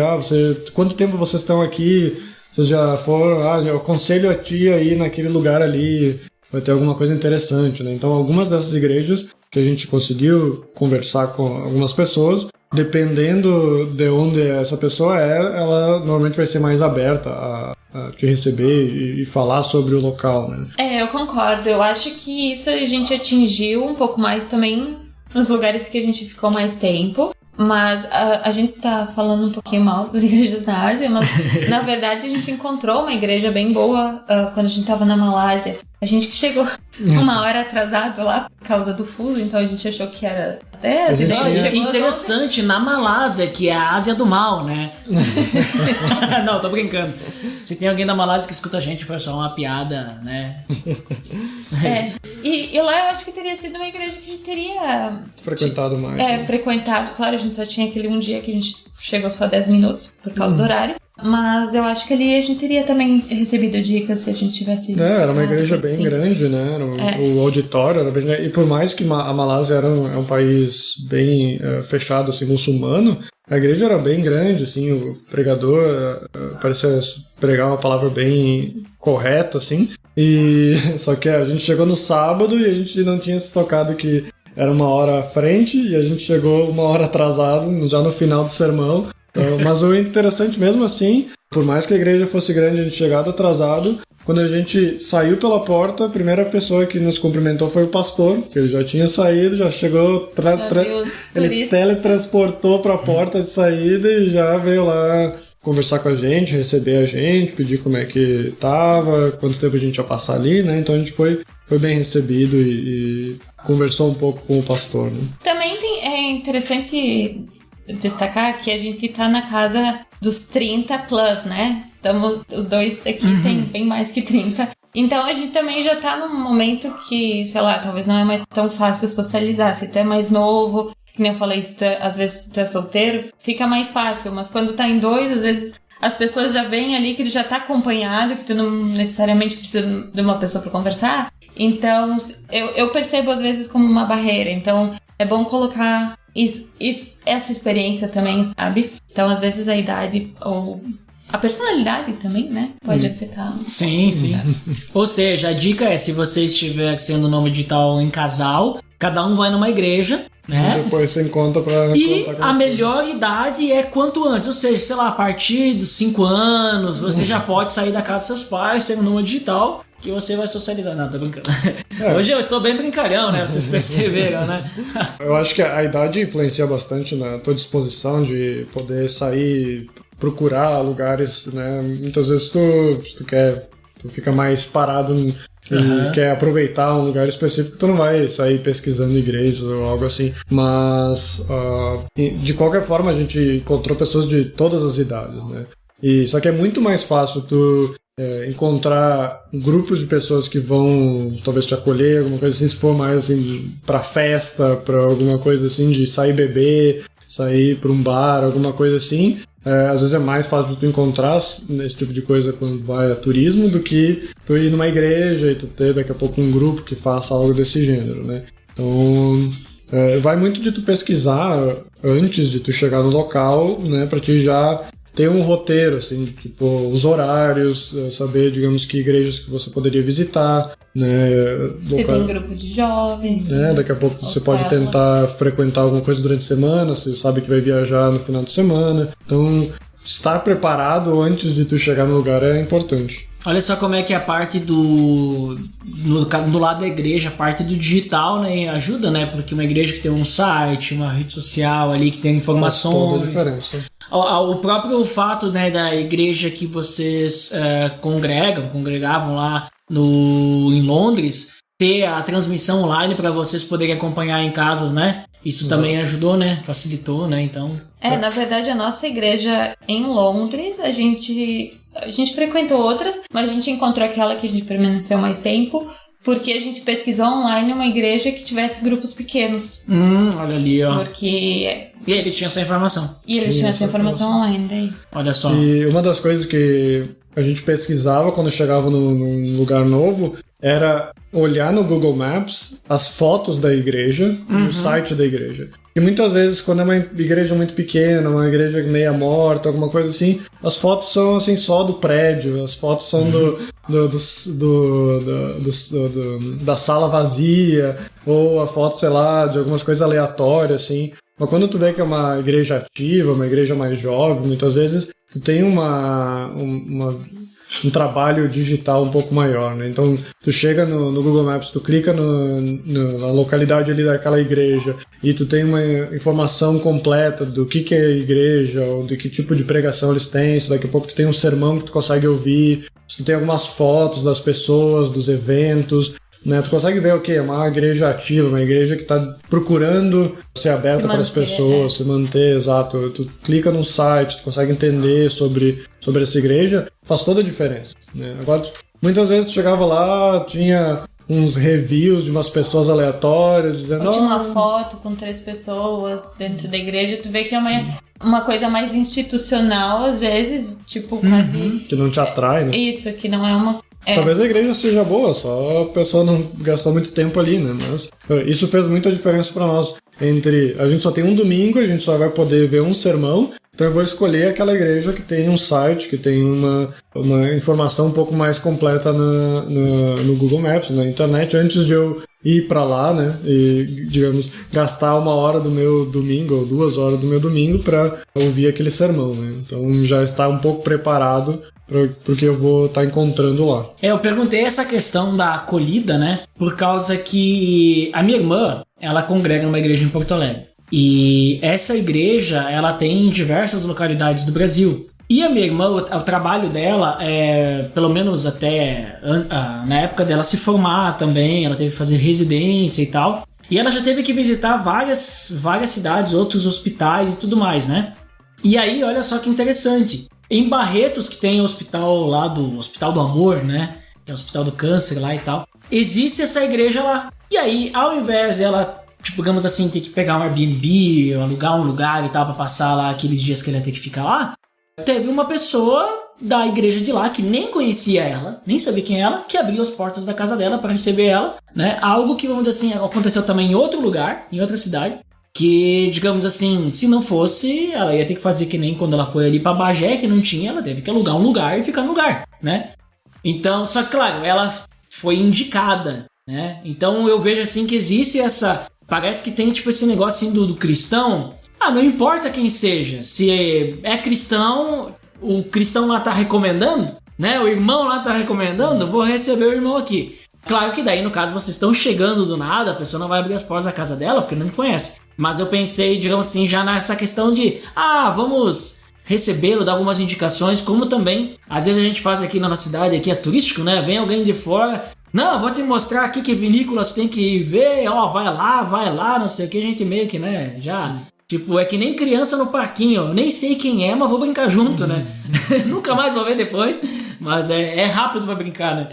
quanto tempo vocês estão aqui, vocês já foram, eu aconselho a ti a ir naquele lugar ali, vai ter alguma coisa interessante, né? Então algumas dessas igrejas que a gente conseguiu conversar com algumas pessoas, dependendo de onde essa pessoa ela normalmente vai ser mais aberta a te receber e falar sobre o local, né? Eu concordo. Eu acho que isso a gente atingiu um pouco mais também nos lugares que a gente ficou mais tempo. Mas a gente tá falando um pouquinho mal das igrejas na Ásia, mas na verdade a gente encontrou uma igreja bem boa quando a gente tava na Malásia. A gente que chegou 1 hora atrasado lá por causa do fuso, então a gente achou que era às 10 e daí chegou interessante, na Malásia, que é a Ásia do Mal, né? Não, tô brincando. Se tem alguém da Malásia que escuta a gente, foi só uma piada, né? E lá eu acho que teria sido uma igreja que a gente teria frequentado mais. Né? Frequentado. Claro, a gente só tinha aquele um dia que a gente chegou só 10 minutos por causa do horário. Mas eu acho que ali a gente teria também recebido dicas se a gente tivesse... era uma igreja bem grande, né? O auditório era bem grande. E por mais que a Malásia é um país bem fechado, assim, muçulmano, a igreja era bem grande, assim, o pregador parecia pregar uma palavra bem correta, assim. Só que a gente chegou no sábado e a gente não tinha se tocado que era 1 hora à frente e a gente chegou 1 hora atrasado, já no final do sermão. Mas o interessante mesmo assim, por mais que a igreja fosse grande, a gente chegado atrasado, quando a gente saiu pela porta, a primeira pessoa que nos cumprimentou foi o pastor, que ele já tinha saído, já chegou, ele teletransportou para a porta de saída e já veio lá conversar com a gente, receber a gente, pedir como é que tava, quanto tempo a gente ia passar ali, né? Então a gente foi bem recebido e conversou um pouco com o pastor, né? Também é interessante destacar que a gente tá na casa dos 30 plus, né? Os dois aqui tem bem mais que 30. Então a gente também já tá num momento que, sei lá, talvez não é mais tão fácil socializar. Se tu é mais novo, que nem eu falei, às vezes tu é solteiro, fica mais fácil. Mas quando tá em 2, às vezes as pessoas já veem ali que tu já tá acompanhado, que tu não necessariamente precisa de uma pessoa pra conversar. Então eu percebo às vezes como uma barreira. Então é bom colocar essa experiência também, sabe? Então, às vezes, a idade ou a personalidade também, né? Pode afetar. Sim. Ou seja, a dica é, se você estiver sendo nome digital em casal, cada um vai numa igreja, né? Depois você encontra pra... E a melhor idade é quanto antes. Ou seja, sei lá, a partir dos 5 anos, você já pode sair da casa dos seus pais, ser um nome digital, que você vai socializar. Não, tô brincando. Hoje eu estou bem brincalhão, né? Vocês perceberam, né? Eu acho que a idade influencia bastante na tua disposição de poder sair, procurar lugares, né? Muitas vezes tu fica mais parado e quer aproveitar um lugar específico, tu não vai sair pesquisando igrejas ou algo assim. Mas, de qualquer forma, a gente encontrou pessoas de todas as idades, né? Só que é muito mais fácil tu encontrar grupos de pessoas que vão talvez te acolher, alguma coisa assim, se for mais assim pra festa, pra alguma coisa assim, de sair beber, sair pra um bar, alguma coisa assim. Às vezes é mais fácil de tu encontrar esse tipo de coisa quando vai a turismo do que tu ir numa igreja e tu ter daqui a pouco um grupo que faça algo desse gênero, né? Então vai muito de tu pesquisar antes de tu chegar no local, né, pra ti já ter um roteiro, assim, tipo, os horários, saber, digamos, que igrejas que você poderia visitar, né? Você tem grupo de jovens. Daqui a pouco você pode tentar frequentar alguma coisa durante a semana, você sabe que vai viajar no final de semana. Então, estar preparado antes de tu chegar no lugar é importante. Olha só como é que a parte do lado da igreja, a parte do digital, né, ajuda, né? Porque uma igreja que tem um site, uma rede social ali, que tem informações... Faz toda a diferença. O próprio fato, né, da igreja que vocês congregavam lá em Londres, ter a transmissão online para vocês poderem acompanhar em casas, né? Isso também ajudou, né? Facilitou, né? Então... na verdade, a nossa igreja em Londres, a gente frequentou outras, mas a gente encontrou aquela que a gente permaneceu mais tempo, porque a gente pesquisou online uma igreja que tivesse grupos pequenos. Olha ali, ó. Porque... E eles tinham essa informação. E eles tinham essa informação online daí. Olha só. E uma das coisas que a gente pesquisava quando chegava num lugar novo era olhar no Google Maps as fotos da igreja e o site da igreja. E muitas vezes, quando é uma igreja muito pequena, uma igreja meia morta, alguma coisa assim, as fotos são assim só do prédio, as fotos são da sala vazia, ou a foto, sei lá, de algumas coisas aleatórias, assim. Mas quando tu vê que é uma igreja ativa, uma igreja mais jovem, muitas vezes tu tem um trabalho digital um pouco maior, né? Então, tu chega no Google Maps, tu clica na localidade ali daquela igreja e tu tem uma informação completa do que é a igreja, ou de que tipo de pregação eles têm, se daqui a pouco tu tem um sermão que tu consegue ouvir, se tu tem algumas fotos das pessoas, dos eventos, né? Tu consegue ver o quê? É uma igreja ativa, uma igreja que está procurando ser aberta para as pessoas, se manter, exato. Tu clica no site, tu consegue entender sobre essa igreja, faz toda a diferença, né? Agora, muitas vezes tu chegava lá, tinha uns reviews de umas pessoas aleatórias, dizendo... Tinha uma foto com 3 pessoas dentro da igreja, tu vê que é uma coisa mais institucional, às vezes, tipo, quase... Que não te atrai, né? Isso, que não é uma... Talvez a igreja seja boa, só a pessoa não gastou muito tempo ali, né? Mas isso fez muita diferença pra nós. A gente só tem um domingo, a gente só vai poder ver um sermão, então eu vou escolher aquela igreja que tem um site, que tem uma informação um pouco mais completa no Google Maps, na internet, antes de eu ir pra lá, né? E, digamos, gastar 1 hora do meu domingo, ou 2 horas do meu domingo pra ouvir aquele sermão, né? Então já está um pouco preparado porque eu vou estar encontrando lá. Eu perguntei essa questão da acolhida, né? Por causa que a minha irmã, ela congrega numa igreja em Porto Alegre. E essa igreja, ela tem em diversas localidades do Brasil. E a minha irmã, o trabalho dela, pelo menos até na época dela se formar também, ela teve que fazer residência e tal. E ela já teve que visitar várias cidades, outros hospitais e tudo mais, né? E aí, olha só que interessante. Em Barretos, que tem o hospital lá do Hospital do Amor, né? Que é o Hospital do Câncer lá e tal. Existe essa igreja lá. E aí, ao invés dela, digamos assim, ter que pegar um Airbnb, alugar um lugar e tal, pra passar lá aqueles dias que ela ia ter que ficar lá, teve uma pessoa da igreja de lá que nem conhecia ela, nem sabia quem é ela, que abriu as portas da casa dela para receber ela, né? Algo que, vamos dizer assim, aconteceu também em outro lugar, em outra cidade. Que, digamos assim, se não fosse, ela ia ter que fazer que nem quando ela foi ali pra Bagé, que não tinha, ela teve que alugar um lugar e ficar no lugar, né? Então, só que, claro, ela foi indicada, né? Então eu vejo assim que existe essa... Parece que tem tipo esse negócio assim do cristão. Não importa quem seja, se é cristão, o cristão lá tá recomendando, né? O irmão lá tá recomendando, vou receber o irmão aqui. Claro que daí, no caso, vocês estão chegando do nada, a pessoa não vai abrir as portas da casa dela, porque não conhece. Mas eu pensei, digamos assim, já nessa questão de, vamos recebê-lo, dar algumas indicações, como também, às vezes a gente faz aqui na nossa cidade, aqui é turístico, né? Vem alguém de fora, não, vou te mostrar aqui que vinícola tu tem que ver, vai lá, não sei o que, a gente meio que, né, já... Tipo, é que nem criança no parquinho, eu nem sei quem é, mas vou brincar junto, né? Nunca mais vou ver depois, mas é rápido pra brincar, né?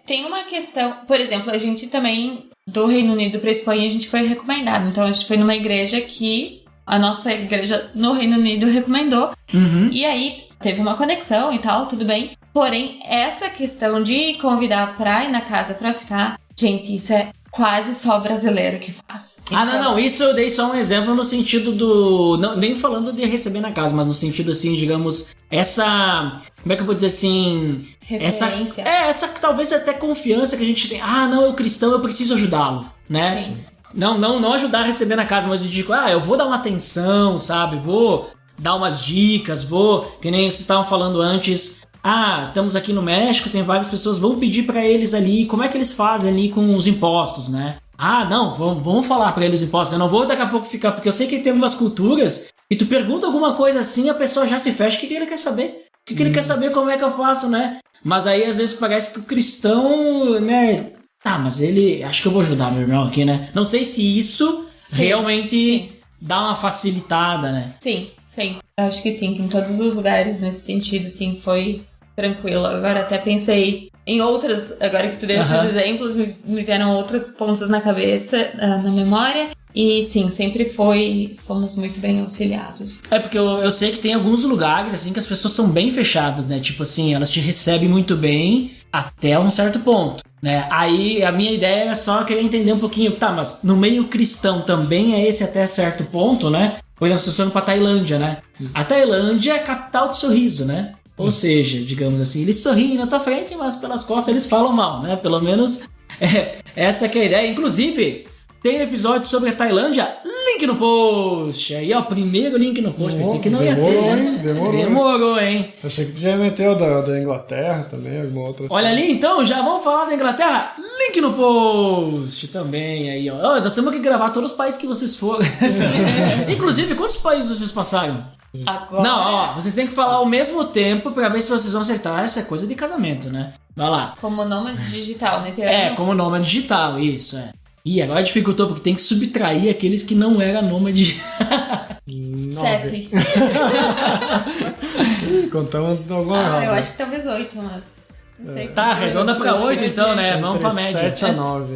Tem uma questão, por exemplo, a gente também, do Reino Unido pra Espanha, a gente foi recomendado. Então a gente foi numa igreja que a nossa igreja no Reino Unido recomendou. E aí teve uma conexão e tal, tudo bem. Porém, essa questão de convidar pra ir na casa pra ficar, gente, isso é quase só brasileiro que faz. Então... não, isso eu dei só um exemplo no sentido do... Não, nem falando de receber na casa, mas no sentido assim, digamos, essa... Como é que eu vou dizer assim... Referência. Essa talvez até confiança que a gente tem. Não, eu cristão, eu preciso ajudá-lo, né? Sim. Não ajudar a receber na casa, mas eu digo, eu vou dar uma atenção, sabe? Vou dar umas dicas, que nem vocês estavam falando antes... estamos aqui no México, tem várias pessoas, vão pedir pra eles ali, como é que eles fazem ali com os impostos, né? Não, vamos falar pra eles os impostos, eu não vou daqui a pouco ficar, porque eu sei que tem umas culturas, e tu pergunta alguma coisa assim, a pessoa já se fecha, o que ele quer saber? O que ele quer saber, como é que eu faço, né? Mas aí às vezes parece que o cristão, né? Mas ele, acho que eu vou ajudar meu irmão aqui, né? Não sei se isso realmente dá uma facilitada, né? Sim, eu acho que sim, que em todos os lugares nesse sentido, sim, foi... tranquilo. Agora até pensei em outras, agora que tu deu esses exemplos, me vieram outros pontos na cabeça, na memória. E sim, sempre fomos muito bem auxiliados. Porque eu sei que tem alguns lugares assim que as pessoas são bem fechadas, né? Tipo assim, elas te recebem muito bem até um certo ponto, né? Aí a minha ideia era só querer entender um pouquinho, mas no meio cristão também é esse até certo ponto, né? Por exemplo, vocês foram pra Tailândia, né? A Tailândia é a capital do sorriso, né? Ou seja, digamos assim, eles sorriem na tua frente, mas pelas costas eles falam mal, né? Pelo menos essa que é a ideia. Inclusive, tem um episódio sobre a Tailândia, link link no post. Aí, ó, primeiro link no post. Pensei que não ia ter. Hein? Demorou, hein? Achei que tu já meteu da Inglaterra também, alguma outra. Olha ali, então, já vamos falar da Inglaterra? Link no post também, aí, ó. Ó, nós temos que gravar todos os países que vocês foram. Inclusive, quantos países vocês passaram? Agora... Não, ó, vocês têm que falar ao mesmo tempo pra ver se vocês vão acertar. Essa é coisa de casamento, né? Vai lá. Como nômade digital, né? Como nômade digital, isso, é. Ih, agora dificultou porque tem que subtrair aqueles que não eram nômade. 7. Contamos alguma Eu acho que talvez 8, mas... Não sei. Tá, arredonda pra 8 então, né? Vamos pra média. 7 a 9.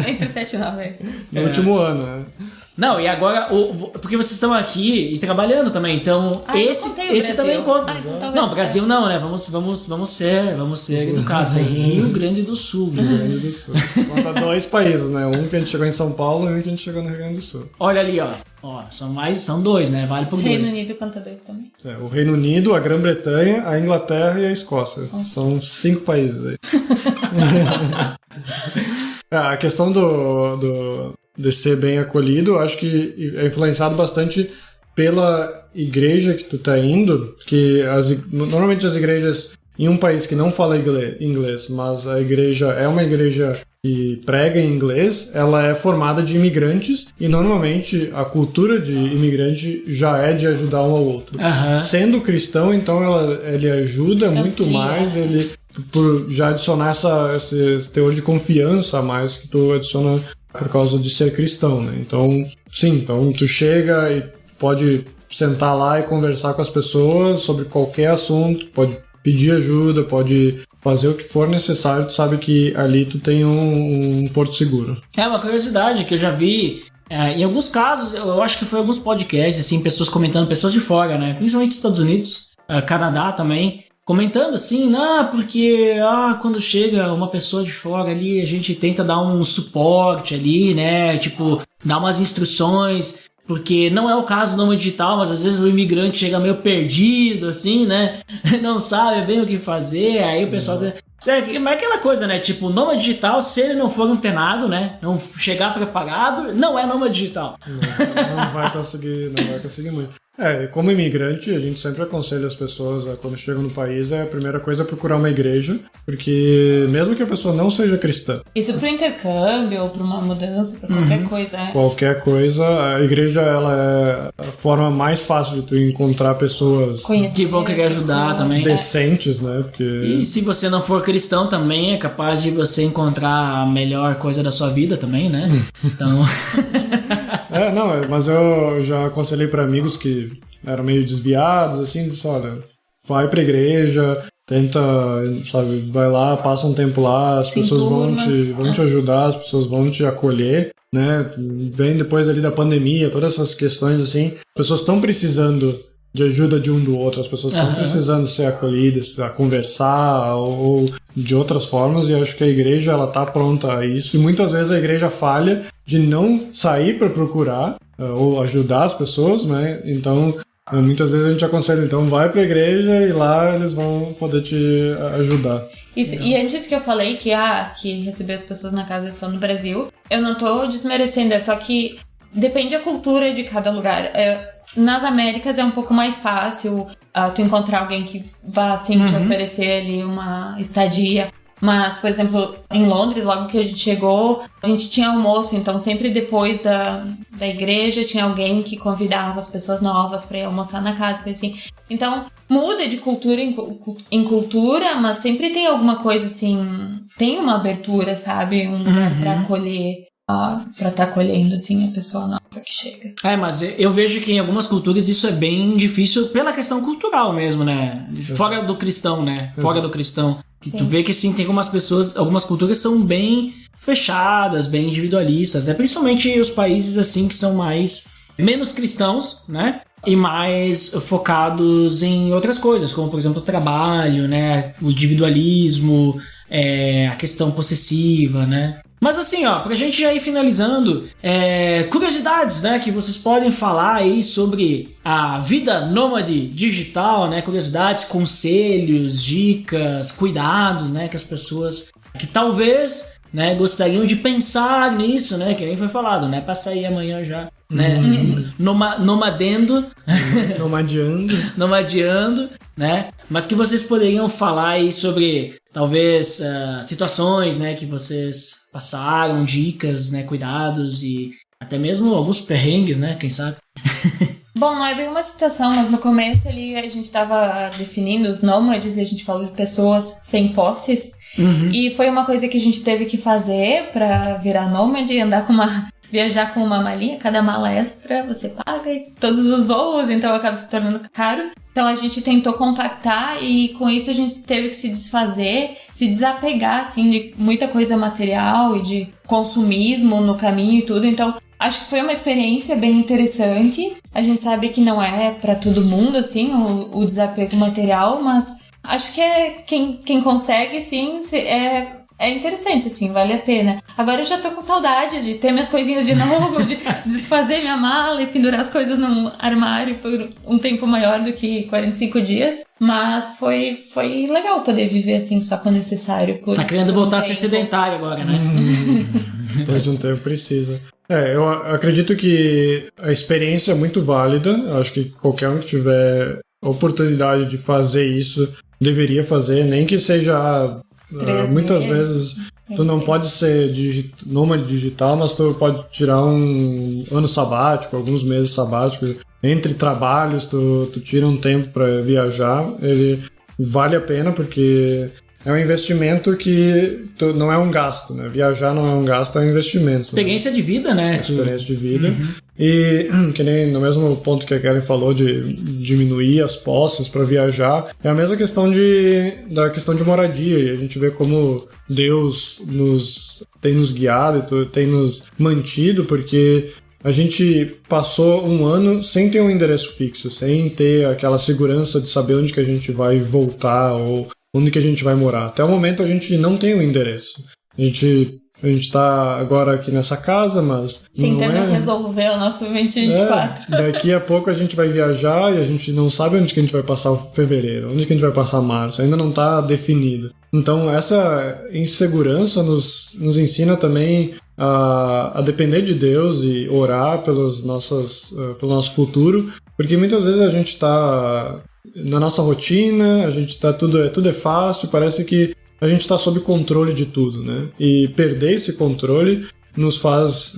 Entre 7 e 9, é isso. No último ano, né? Não, e agora, porque vocês estão aqui e trabalhando também, então esse também conta. Então não, Brasil não, né? Vamos ser educados aí. Rio Grande do Sul. Rio Grande do Sul. Conta 2 países, né? Um que a gente chegou em São Paulo e um que a gente chegou no Rio Grande do Sul. Olha ali, ó. Ó, são 2, né? Vale por 2. Reino Unido conta 2 também. O Reino Unido, a Grã-Bretanha, a Inglaterra e a Escócia. São 5 países aí. A questão de ser bem acolhido, eu acho que é influenciado bastante pela igreja que tu tá indo, porque normalmente as igrejas em um país que não fala inglês, mas a igreja é uma igreja que prega em inglês, ela é formada de imigrantes e normalmente a cultura de imigrante já é de ajudar um ao outro. Sendo cristão, então ele ajuda muito mais, ele por já adicionar esse teor de confiança a mais que tu adiciona por causa de ser cristão, né? Então, sim, então tu chega e pode sentar lá e conversar com as pessoas sobre qualquer assunto, pode pedir ajuda, pode fazer o que for necessário, tu sabe que ali tu tem um porto seguro. É uma curiosidade que eu já vi, em alguns casos, eu acho que foi alguns podcasts, assim, pessoas comentando, pessoas de fora, né? Principalmente Estados Unidos, Canadá também, comentando assim, porque quando chega uma pessoa de fora ali, a gente tenta dar um suporte ali, né? Tipo, dar umas instruções, porque não é o caso do nômade digital, mas às vezes o imigrante chega meio perdido, assim, né? Não sabe bem o que fazer, aí o pessoal... Mas é aquela coisa, né? Tipo, o nômade digital, se ele não for antenado, né? Não chegar preparado, não é nômade digital. Não vai conseguir muito. Como imigrante, a gente sempre aconselha as pessoas, quando chegam no país, a primeira coisa é procurar uma igreja, porque mesmo que a pessoa não seja cristã... Isso pro intercâmbio, ou pra uma mudança, pra qualquer coisa, Qualquer coisa, a igreja, ela é a forma mais fácil de tu encontrar pessoas... que vão querer ajudar também. Decentes, né? Porque... E se você não for cristão também, é capaz de você encontrar a melhor coisa da sua vida também, né? Então... mas eu já aconselhei para amigos que eram meio desviados, assim, disse, olha, vai pra igreja, tenta, sabe, vai lá, passa um tempo lá, as pessoas vão te ajudar, as pessoas vão te acolher, né? Vem depois ali da pandemia, todas essas questões, assim, as pessoas estão precisando de ajuda de um do outro, as pessoas estão precisando ser acolhidas, a conversar ou de outras formas, e acho que a igreja ela tá pronta a isso, e muitas vezes a igreja falha de não sair para procurar ou ajudar as pessoas, né? Então muitas vezes a gente aconselha, então vai pra igreja e lá eles vão poder te ajudar. Isso, e antes que eu falei que receber as pessoas na casa é só no Brasil, eu não tô desmerecendo, é só que depende da cultura de cada lugar. Nas Américas é um pouco mais fácil tu encontrar alguém que vá, assim, te oferecer ali uma estadia. Mas, por exemplo, em Londres, logo que a gente chegou, a gente tinha almoço, então sempre depois da igreja tinha alguém que convidava as pessoas novas pra ir almoçar na casa, assim. Então, muda de cultura em cultura, mas sempre tem alguma coisa assim, tem uma abertura, sabe? Um lugar pra acolher. Pra estar acolhendo, assim, a pessoa nova que chega. Mas eu vejo que em algumas culturas isso é bem difícil pela questão cultural mesmo, né? Fora do cristão, né? Fora do cristão. E tu vê que, assim, tem algumas culturas são bem fechadas, bem individualistas, né? Principalmente os países, assim, que são menos cristãos, né? E mais focados em outras coisas, como, por exemplo, o trabalho, né? O individualismo, a questão possessiva, né? Mas assim, pra gente já ir finalizando, curiosidades, né, que vocês podem falar aí sobre a vida nômade digital, né, curiosidades, conselhos, dicas, cuidados, né, que as pessoas que talvez, né, gostariam de pensar nisso, né, que nem foi falado, né, pra sair amanhã já né? Nomadeando, Nomadeando. né? Mas que vocês poderiam falar aí sobre, talvez, situações, né, que vocês passaram, dicas, né, cuidados e até mesmo alguns perrengues, né, quem sabe? Bom, não é bem uma situação, mas no começo ali a gente tava definindo os nômades e a gente falou de pessoas sem posses. E foi uma coisa que a gente teve que fazer pra virar nômade, viajar com uma malinha, cada mala extra você paga e todos os voos, então acaba se tornando caro. Então a gente tentou compactar e com isso a gente teve que se desfazer, se desapegar assim de muita coisa material e de consumismo no caminho e tudo. Então acho que foi uma experiência bem interessante. A gente sabe que não é pra todo mundo assim o desapego material, mas acho que quem consegue sim é interessante, assim, vale a pena. Agora eu já tô com saudade de ter minhas coisinhas de novo, de desfazer minha mala e pendurar as coisas num armário por um tempo maior do que 45 dias. Mas foi legal poder viver assim, só quando necessário. Tá querendo voltar a ser sedentário agora, né? Depois de um tempo precisa. Eu acredito que a experiência é muito válida. Acho que qualquer um que tiver oportunidade de fazer isso deveria fazer, nem que seja... muitas vezes tu não pode ser nômade digital, mas tu pode tirar um ano sabático, alguns meses sabáticos. Entre trabalhos, tu tira um tempo para viajar. Ele vale a pena porque é um investimento que não é um gasto, né? Viajar não é um gasto, é um investimento. Experiência de vida, né? Experiência de vida. E que nem no mesmo ponto que a Karen falou de diminuir as posses para viajar, é a mesma questão da questão de moradia. E a gente vê como Deus tem nos guiado e tem nos mantido, porque a gente passou um ano sem ter um endereço fixo, sem ter aquela segurança de saber onde que a gente vai voltar ou onde que a gente vai morar. Até o momento a gente não tem um endereço. A gente tá agora aqui nessa casa, mas tentando resolver o nosso 2024. Daqui a pouco a gente vai viajar e a gente não sabe onde que a gente vai passar o fevereiro, onde que a gente vai passar março, ainda não tá definido. Então essa insegurança nos ensina também a depender de Deus e orar pelo nosso futuro, porque muitas vezes a gente tá na nossa rotina, a gente tá tudo é fácil, parece que a gente está sob controle de tudo, né? E perder esse controle nos faz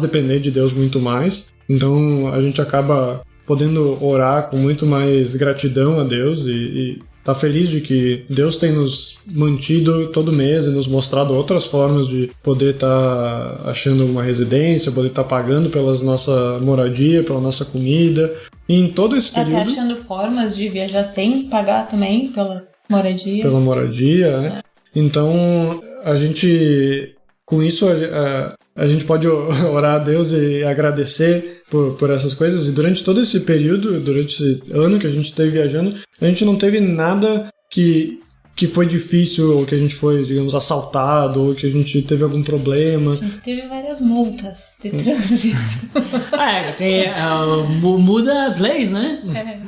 depender de Deus muito mais. Então a gente acaba podendo orar com muito mais gratidão a Deus e tá feliz de que Deus tem nos mantido todo mês e nos mostrado outras formas de poder estar achando uma residência, poder estar pagando pela nossa moradia, pela nossa comida. E em todo esse período... Até achando formas de viajar sem pagar também pela moradia. Pela moradia, né? Então, a gente... Com isso, a gente pode orar a Deus e agradecer por essas coisas. E durante todo esse período, durante esse ano que a gente esteve viajando, a gente não teve nada que foi difícil, ou que a gente foi, digamos, assaltado, ou que a gente teve algum problema. A gente teve várias multas de trânsito. Muda as leis, né?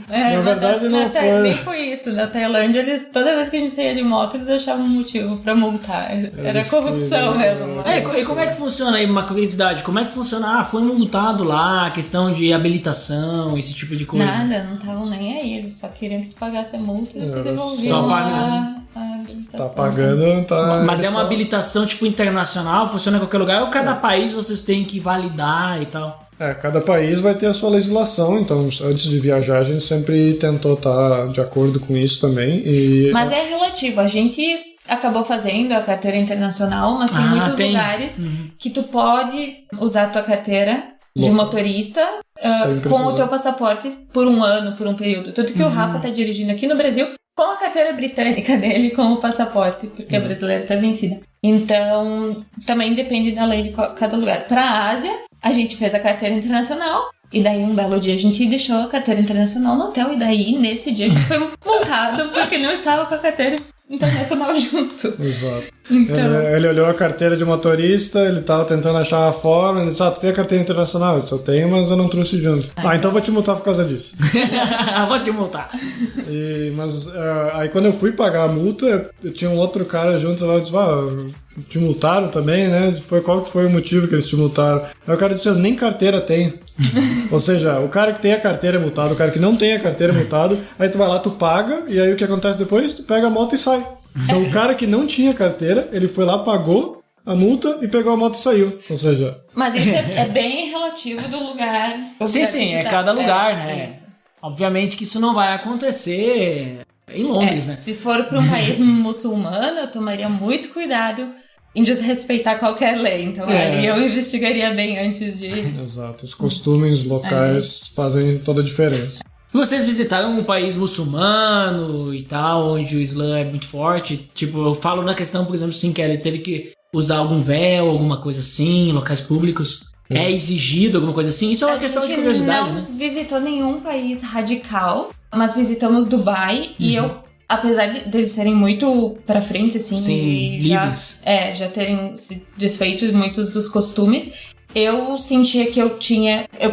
Na verdade, não foi... Nem foi isso. Na Tailândia, toda vez que a gente saía de moto, eles achavam um motivo pra multar. Era corrupção mesmo. E como é que funciona aí, uma curiosidade? Como é que funciona? Foi multado lá, questão de habilitação, esse tipo de coisa. Nada, não estavam nem aí. Eles só queriam que tu pagasse a multa e eles te devolviam só pagando. a habilitação. Tá pagando, tá... Mas é uma habilitação tipo internacional? Funciona em qualquer lugar? Ou cada país vocês têm que validar e tal? Cada país vai ter a sua legislação, então antes de viajar a gente sempre tentou estar de acordo com isso também. Mas é relativo, a gente acabou fazendo a carteira internacional, mas tem muitos lugares que tu pode usar a tua carteira de motorista com o teu passaporte por um ano, por um período. Tanto que o Rafa tá dirigindo aqui no Brasil com a carteira britânica dele, com o passaporte, porque a brasileira tá vencida. Então, também depende da lei de cada lugar. Pra Ásia, a gente fez a carteira internacional, e daí um belo dia a gente deixou a carteira internacional no hotel, e daí nesse dia a gente foi multado porque não estava com a carteira internacional junto. Exato. Então, Ele olhou a carteira de motorista, ele tava tentando achar a forma, ele disse, tu tem a carteira internacional? Eu disse, eu tenho, mas eu não trouxe junto. Então vou te multar por causa disso. Vou te multar. Mas aí quando eu fui pagar a multa, eu tinha um outro cara junto lá, eu disse, te multaram também, né? Qual que foi o motivo que eles te multaram? Aí o cara disse, eu nem carteira tenho. Ou seja, o cara que tem a carteira é multado, o cara que não tem a carteira é multado, aí tu vai lá, tu paga, e aí o que acontece depois? Tu pega a moto e sai. Então o cara que não tinha carteira, ele foi lá, pagou a multa e pegou a moto e saiu. Ou seja... Mas isso é bem relativo do lugar. Sim, é cada lugar, né? Isso. Obviamente que isso não vai acontecer em Londres, né? Se for para um país muçulmano, eu tomaria muito cuidado em desrespeitar qualquer lei. Então ali eu investigaria bem antes de... Exato, os costumes locais fazem toda a diferença. Vocês visitaram um país muçulmano e tal, onde o Islã é muito forte? Tipo, eu falo na questão, por exemplo, sim, que ele teve que usar algum véu, alguma coisa assim, em locais públicos. É exigido alguma coisa assim? Isso é uma questão de curiosidade, né? A gente não visitou nenhum país radical, mas visitamos Dubai e eu, apesar deles serem muito pra frente, assim, sim, e livres. já terem se desfeito de muitos dos costumes, eu sentia que eu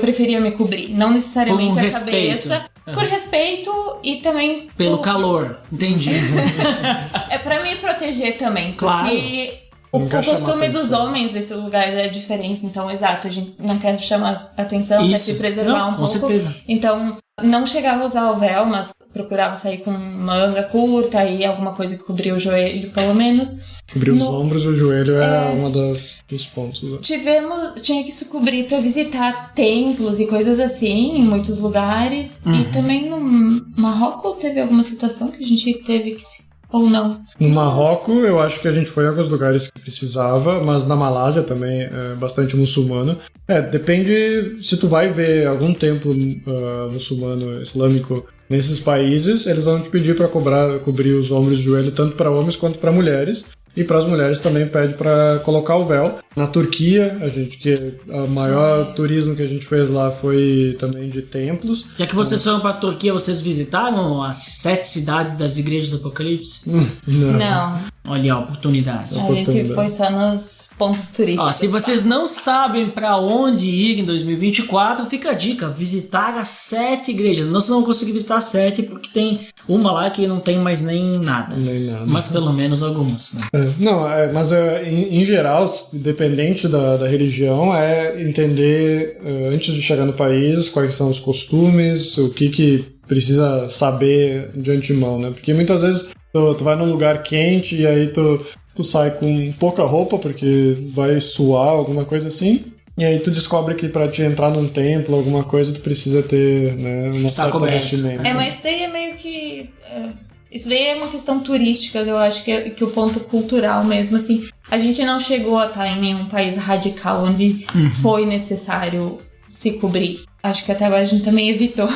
preferia me cobrir, não necessariamente a cabeça, por respeito e também pelo calor, entendi. É pra me proteger também, claro. Porque o costume dos homens desse lugar é diferente, então, exato, a gente não quer chamar atenção, quer se preservar um pouco. Com certeza. Então, não chegava a usar o véu, mas procurava sair com manga curta e alguma coisa que cobria o joelho, pelo menos. Cobrir os ombros e o joelho é uma dos pontos. Né? Tinha que se cobrir para visitar templos e coisas assim, em muitos lugares. E também no Marrocos teve alguma situação que a gente teve que se... Ou não? No Marrocos, eu acho que a gente foi em alguns lugares que precisava, mas na Malásia também é bastante muçulmano. Depende se tu vai ver algum templo muçulmano, islâmico nesses países, eles vão te pedir para cobrir os ombros e o joelho tanto para homens quanto para mulheres. E para as mulheres também pede para colocar o véu. Na Turquia, o maior turismo que a gente fez lá foi também de templos. Já que vocês foram para a Turquia, vocês visitaram as 7 cidades das igrejas do Apocalipse? Não. Olha a oportunidade. A gente foi só nos pontos turísticos. Se vocês não sabem para onde ir em 2024, fica a dica, visitar as 7 igrejas. Não, se não conseguir visitar as 7, porque tem uma lá que não tem mais nem nada. Mas pelo menos algumas, né? Mas em geral, independente da religião, é entender antes de chegar no país quais são os costumes, o que precisa saber de antemão, né? Porque muitas vezes tu vai num lugar quente e aí tu sai com pouca roupa porque vai suar, alguma coisa assim. E aí tu descobre que pra te entrar num templo, alguma coisa, tu precisa ter, né, uma certa vestimenta. Mas isso daí é meio que... Isso daí é uma questão turística, eu acho que o ponto cultural mesmo, assim. A gente não chegou a estar em nenhum país radical onde foi necessário se cobrir. Acho que até agora a gente também evitou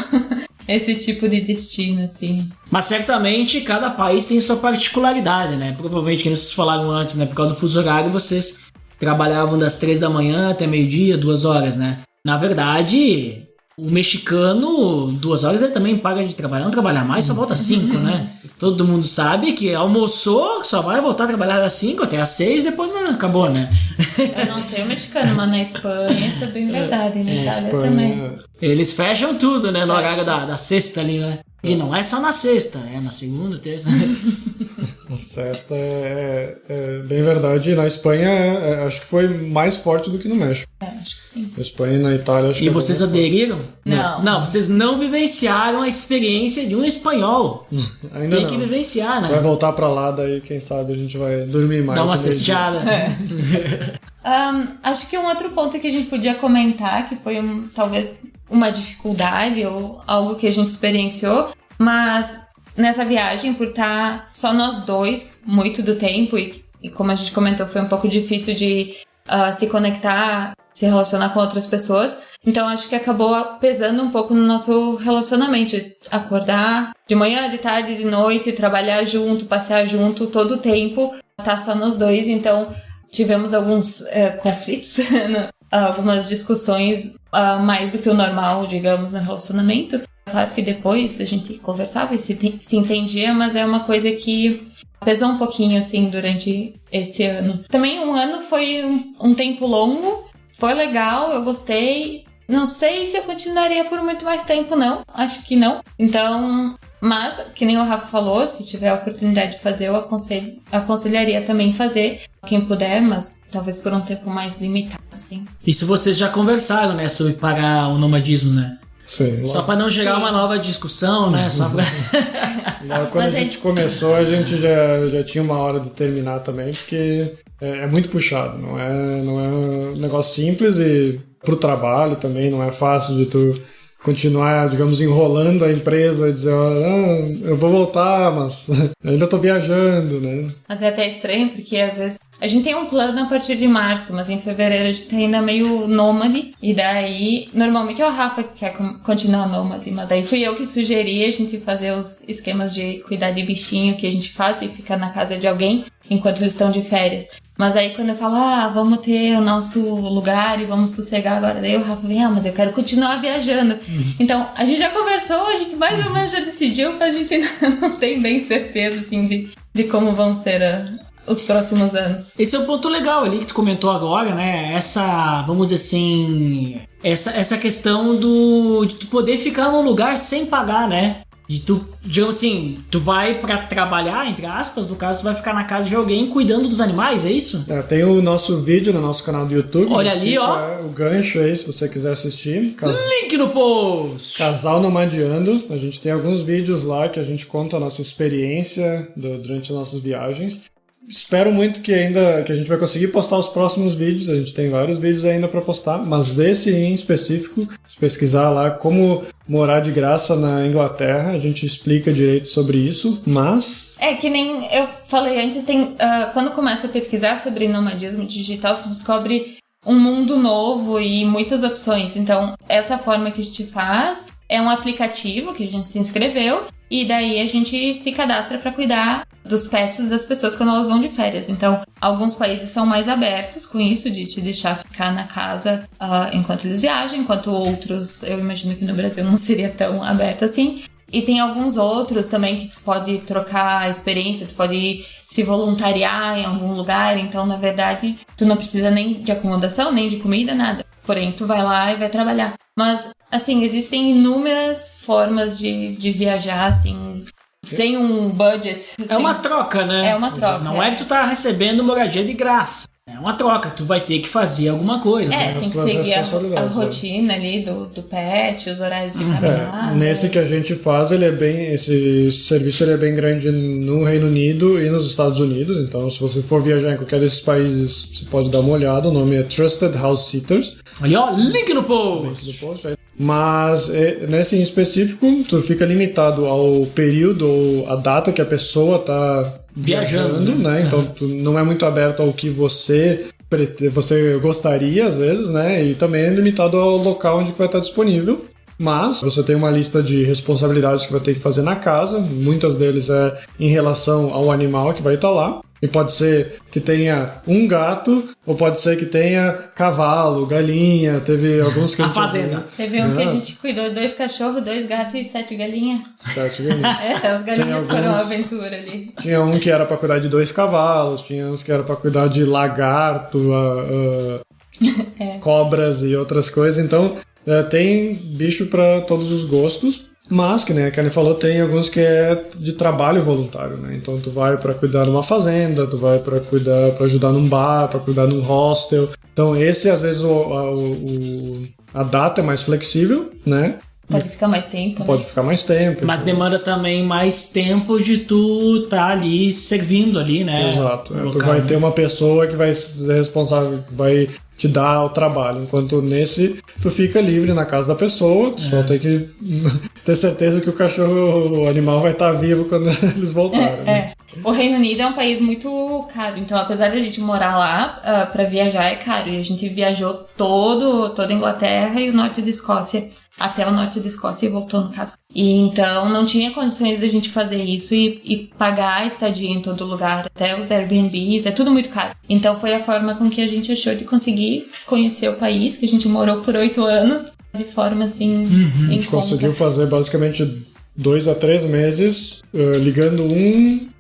esse tipo de destino, assim. Mas certamente cada país tem sua particularidade, né? Provavelmente, que vocês falaram antes, né? Por causa do fuso horário, vocês trabalhavam das 3 da manhã até meio-dia, 2 horas, né? Na verdade... O mexicano, 2 horas ele também paga de trabalhar, não trabalhar mais, só volta às 5, né? Todo mundo sabe que almoçou, só vai voltar a trabalhar às 5 até às 6, depois acabou, né? Eu não sei o mexicano, mas na Espanha isso é bem verdade, na Itália também. Eles fecham tudo, né? No horário da sexta ali, né? E não é só na sexta, é na segunda, terça. A sexta é bem verdade. Na Espanha, acho que foi mais forte do que no México. Acho que sim. Na Espanha e na Itália, acho que... E vocês aderiram? Não. Não, vocês não vivenciaram a experiência de um espanhol. Ainda Tem não. que vivenciar, né? Vai voltar pra lá, daí quem sabe a gente vai dormir mais. Dá uma cesteada. Acho que um outro ponto que a gente podia comentar, que foi talvez uma dificuldade ou algo que a gente experienciou, mas nessa viagem, por estar só nós dois muito do tempo e como a gente comentou, foi um pouco difícil de se conectar, se relacionar com outras pessoas. Então acho que acabou pesando um pouco no nosso relacionamento. Acordar de manhã, de tarde, de noite, trabalhar junto, passear junto, todo o tempo, tá só nós dois. Então tivemos alguns conflitos, algumas discussões mais do que o normal, digamos, no relacionamento. Claro que depois a gente conversava e se entendia, mas é uma coisa que pesou um pouquinho, assim, durante esse ano. Também um ano foi um tempo longo, foi legal, eu gostei. Não sei se eu continuaria por muito mais tempo, não. Acho que não. Então, mas, que nem o Rafa falou, se tiver a oportunidade de fazer, eu aconselharia também fazer. Quem puder, mas talvez por um tempo mais limitado, assim. Isso vocês já conversaram, né, sobre parar o nomadismo, né? Sim. Só para não gerar uma nova discussão, né? Só pra... Logo quando a gente começou, a gente já tinha uma hora de terminar também, porque é muito puxado, não é um negócio simples e pro trabalho também não é fácil de tu continuar, digamos, enrolando a empresa e dizer, eu vou voltar, mas ainda tô viajando, né? Mas é até estranho, porque às vezes a gente tem um plano a partir de março, mas em fevereiro a gente tá ainda meio nômade, e daí, normalmente é o Rafa que quer continuar nômade, mas daí fui eu que sugeri a gente fazer os esquemas de cuidar de bichinho que a gente faz e ficar na casa de alguém enquanto eles estão de férias. Mas aí quando eu falo, vamos ter o nosso lugar e vamos sossegar agora, daí o Rafa vem, mas eu quero continuar viajando. Então, a gente já conversou, a gente mais ou menos já decidiu, mas a gente ainda não tem bem certeza, assim, de como vão ser os próximos anos. Esse é um ponto legal ali que tu comentou agora, né? Essa, vamos dizer assim, essa questão de tu poder ficar num lugar sem pagar, né? De tu, digamos assim, tu vai pra trabalhar, entre aspas, no caso tu vai ficar na casa de alguém cuidando dos animais, é isso? Tem o nosso vídeo no nosso canal do YouTube. Olha ali, ó. O gancho aí, se você quiser assistir. Link no post! Casal Nomadiando. A gente tem alguns vídeos lá que a gente conta a nossa experiência durante as nossas viagens. Espero muito que a gente vai conseguir postar os próximos vídeos. A gente tem vários vídeos ainda para postar, mas desse em específico, se pesquisar lá como morar de graça na Inglaterra, a gente explica direito sobre isso, mas... Que nem eu falei antes, quando começa a pesquisar sobre nomadismo digital, se descobre um mundo novo e muitas opções. Então, essa forma que a gente faz é um aplicativo que a gente se inscreveu, e daí a gente se cadastra para cuidar dos pets das pessoas quando elas vão de férias. Então, alguns países são mais abertos com isso, de te deixar ficar na casa enquanto eles viajam, enquanto outros, eu imagino que no Brasil não seria tão aberto assim. E tem alguns outros também que tu pode trocar experiência, tu pode se voluntariar em algum lugar. Então, na verdade, tu não precisa nem de acomodação, nem de comida, nada. Porém, tu vai lá e vai trabalhar. Mas, assim, existem inúmeras formas de viajar, assim, sem um budget. Assim. É uma troca, né? É uma troca. Não é que tu tá recebendo moradia de graça. É uma troca, tu vai ter que fazer alguma coisa. Tem que seguir a rotina ali do pet, os horários de caminhada. Nesse que a gente faz, esse serviço ele é bem grande no Reino Unido e nos Estados Unidos. Então, se você for viajar em qualquer desses países, você pode dar uma olhada. O nome é Trusted House Sitters. Ali, ó, link no post. Mas nesse em específico, tu fica limitado ao período ou a data que a pessoa tá viajando, né? Então tu não é muito aberto ao que você gostaria às vezes, né? E também é limitado ao local onde vai estar disponível. Mas você tem uma lista de responsabilidades que vai ter que fazer na casa. Muitas deles é em relação ao animal que vai estar lá. E pode ser que tenha um gato, ou pode ser que tenha cavalo, galinha. Teve alguns que a fazenda. Teve um que a gente cuidou, 2 cachorros, 2 gatos e 7 galinhas. 7 galinhas. As galinhas foram uma aventura ali. Tinha um que era pra cuidar de 2 cavalos, tinha uns que era pra cuidar de lagarto, cobras e outras coisas. Então, tem bicho pra todos os gostos. Mas, que nem a Kelly falou, tem alguns que é de trabalho voluntário, né? Então tu vai pra cuidar de uma fazenda, tu vai pra ajudar num bar, pra cuidar num hostel. Então esse, às vezes, a data é mais flexível, né? Pode ficar mais tempo. Pode ficar mais tempo. Mas demanda também mais tempo de tu tá ali servindo ali, né? Exato. Tu vai ter uma pessoa que vai ser responsável, que vai te dar o trabalho. Enquanto nesse, tu fica livre na casa da pessoa, tu só tem que ter certeza que o animal vai estar vivo quando eles voltarem. Né? O Reino Unido é um país muito caro, então apesar de a gente morar lá, pra viajar é caro. E a gente viajou toda a Inglaterra e o norte da Escócia, até o norte da Escócia e voltou no caso. E então não tinha condições da gente fazer isso e pagar a estadia em todo lugar, até os Airbnbs, é tudo muito caro. Então foi a forma com que a gente achou de conseguir conhecer o país, que a gente morou por 8 anos, de forma assim... A gente conseguiu fazer basicamente 2 a 3 meses, ligando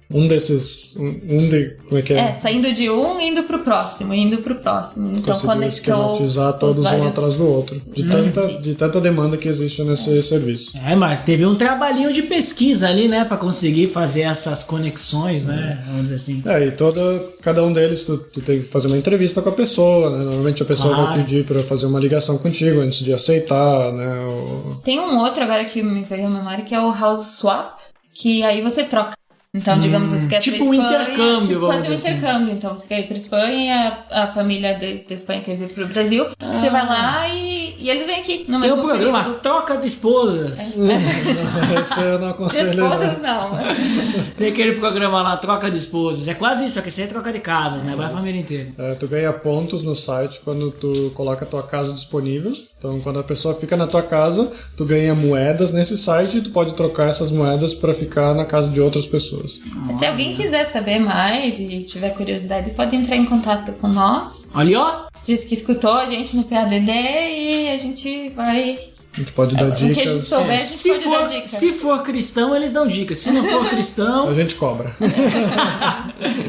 como é que é? Saindo de um e indo pro próximo. Então conseguiu esquematizar todos um atrás do outro. De tanta demanda que existe nesse serviço. Mas teve um trabalhinho de pesquisa ali, né? Pra conseguir fazer essas conexões, né? Vamos dizer assim. E cada um deles tu tem que fazer uma entrevista com a pessoa, né? Normalmente a pessoa vai pedir pra fazer uma ligação contigo antes de aceitar, né? Tem um outro agora que me veio à memória, que é o House Swap, que aí você troca. Então, digamos, você quer ir tipo pra Espanha... intercâmbio, vamos quase um dizer intercâmbio. Então, você quer ir pra Espanha, a família da Espanha quer vir pro Brasil. Você vai lá e eles vêm aqui no Tem mesmo um programa, período. Troca de Esposas. Esse eu não aconselho. Esposas não. Tem aquele programa lá, Troca de Esposas. É quase isso, só que você é troca de casas, né? Vai a família inteira. Tu ganha pontos no site quando tu coloca a tua casa disponível. Então, quando a pessoa fica na tua casa, tu ganha moedas nesse site e tu pode trocar essas moedas pra ficar na casa de outras pessoas. Se alguém quiser saber mais e tiver curiosidade, pode entrar em contato com nós. Olha, ó. Diz que escutou a gente no PADD e a gente vai... A gente pode dar dicas. O que a gente souber, a gente pode dar dicas. Se for cristão, eles dão dicas. Se não for cristão... A gente cobra.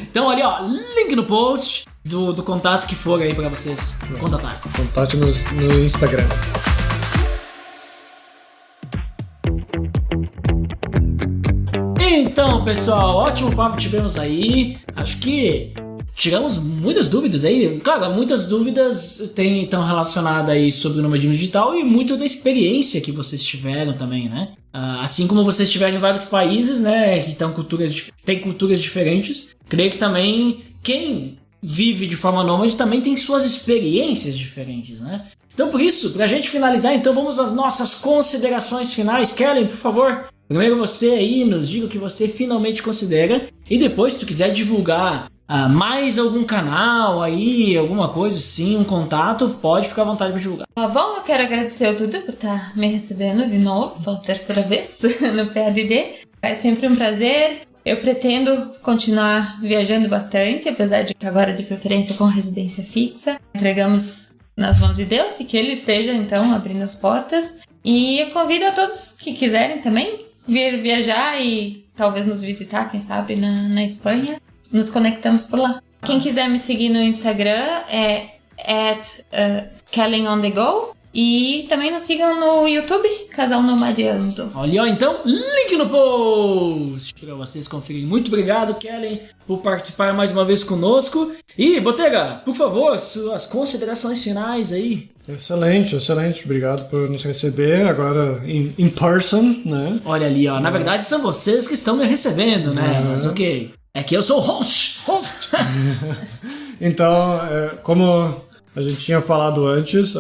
Então, ali, ó, link no post do contato que for aí pra vocês contatar. Contate no Instagram. Então, pessoal, ótimo papo tivemos aí. Acho que tiramos muitas dúvidas aí. Claro, muitas dúvidas estão relacionadas aí sobre o nomadismo digital e muito da experiência que vocês tiveram também, né? Assim como vocês tiveram em vários países, né, que tem culturas diferentes, creio que também quem vive de forma nômade também tem suas experiências diferentes, né? Então, por isso, pra gente finalizar, então vamos às nossas considerações finais. Kellen, por favor, primeiro você aí nos diga o que você finalmente considera e depois, se tu quiser divulgar mais algum canal aí, alguma coisa assim, um contato, pode ficar à vontade para divulgar. Tá bom, eu quero agradecer ao Dudu por estar me recebendo de novo, pela terceira vez no PADD. É sempre um prazer. Eu pretendo continuar viajando bastante, apesar de que agora de preferência com residência fixa. Entregamos nas mãos de Deus e que Ele esteja, então, abrindo as portas. E eu convido a todos que quiserem também vir viajar e talvez nos visitar, quem sabe, na Espanha. Nos conectamos por lá. Quem quiser me seguir no Instagram é @KellenOnTheGo. E também nos sigam no YouTube, Casal Nomadiando. Olha, ó, então, link no post para vocês conferirem. Muito obrigado, Kellen, por participar mais uma vez conosco. E, Botega, por favor, suas considerações finais aí. Excelente. Obrigado por nos receber agora in person, né? Olha ali, ó. Na verdade, são vocês que estão me recebendo, né? Mas ok. É que eu sou o host. Então, como a gente tinha falado antes,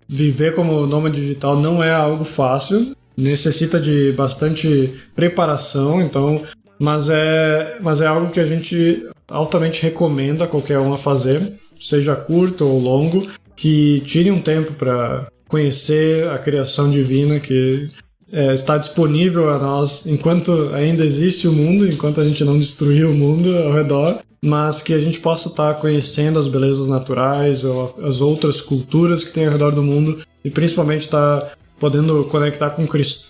viver como nômade digital não é algo fácil, necessita de bastante preparação, então, mas é algo que a gente altamente recomenda qualquer um a fazer, seja curto ou longo, que tire um tempo para conhecer a criação divina que está disponível a nós enquanto ainda existe o mundo, enquanto a gente não destruiu o mundo ao redor, mas que a gente possa estar conhecendo as belezas naturais ou as outras culturas que tem ao redor do mundo e principalmente estar podendo conectar com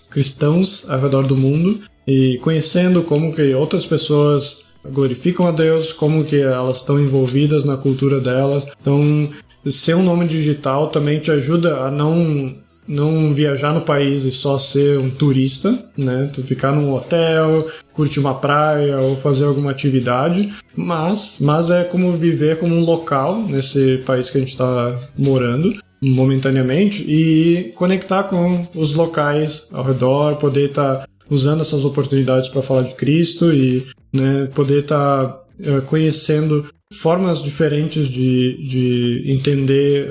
cristãos ao redor do mundo e conhecendo como que outras pessoas glorificam a Deus, como que elas estão envolvidas na cultura delas. Então, ser um nômade digital também te ajuda a não viajar no país e só ser um turista, né? Tu ficar num hotel, curtir uma praia ou fazer alguma atividade, mas é como viver como um local nesse país que a gente está morando momentaneamente e conectar com os locais ao redor, poder estar usando essas oportunidades para falar de Cristo e, né, poder estar conhecendo formas diferentes de entender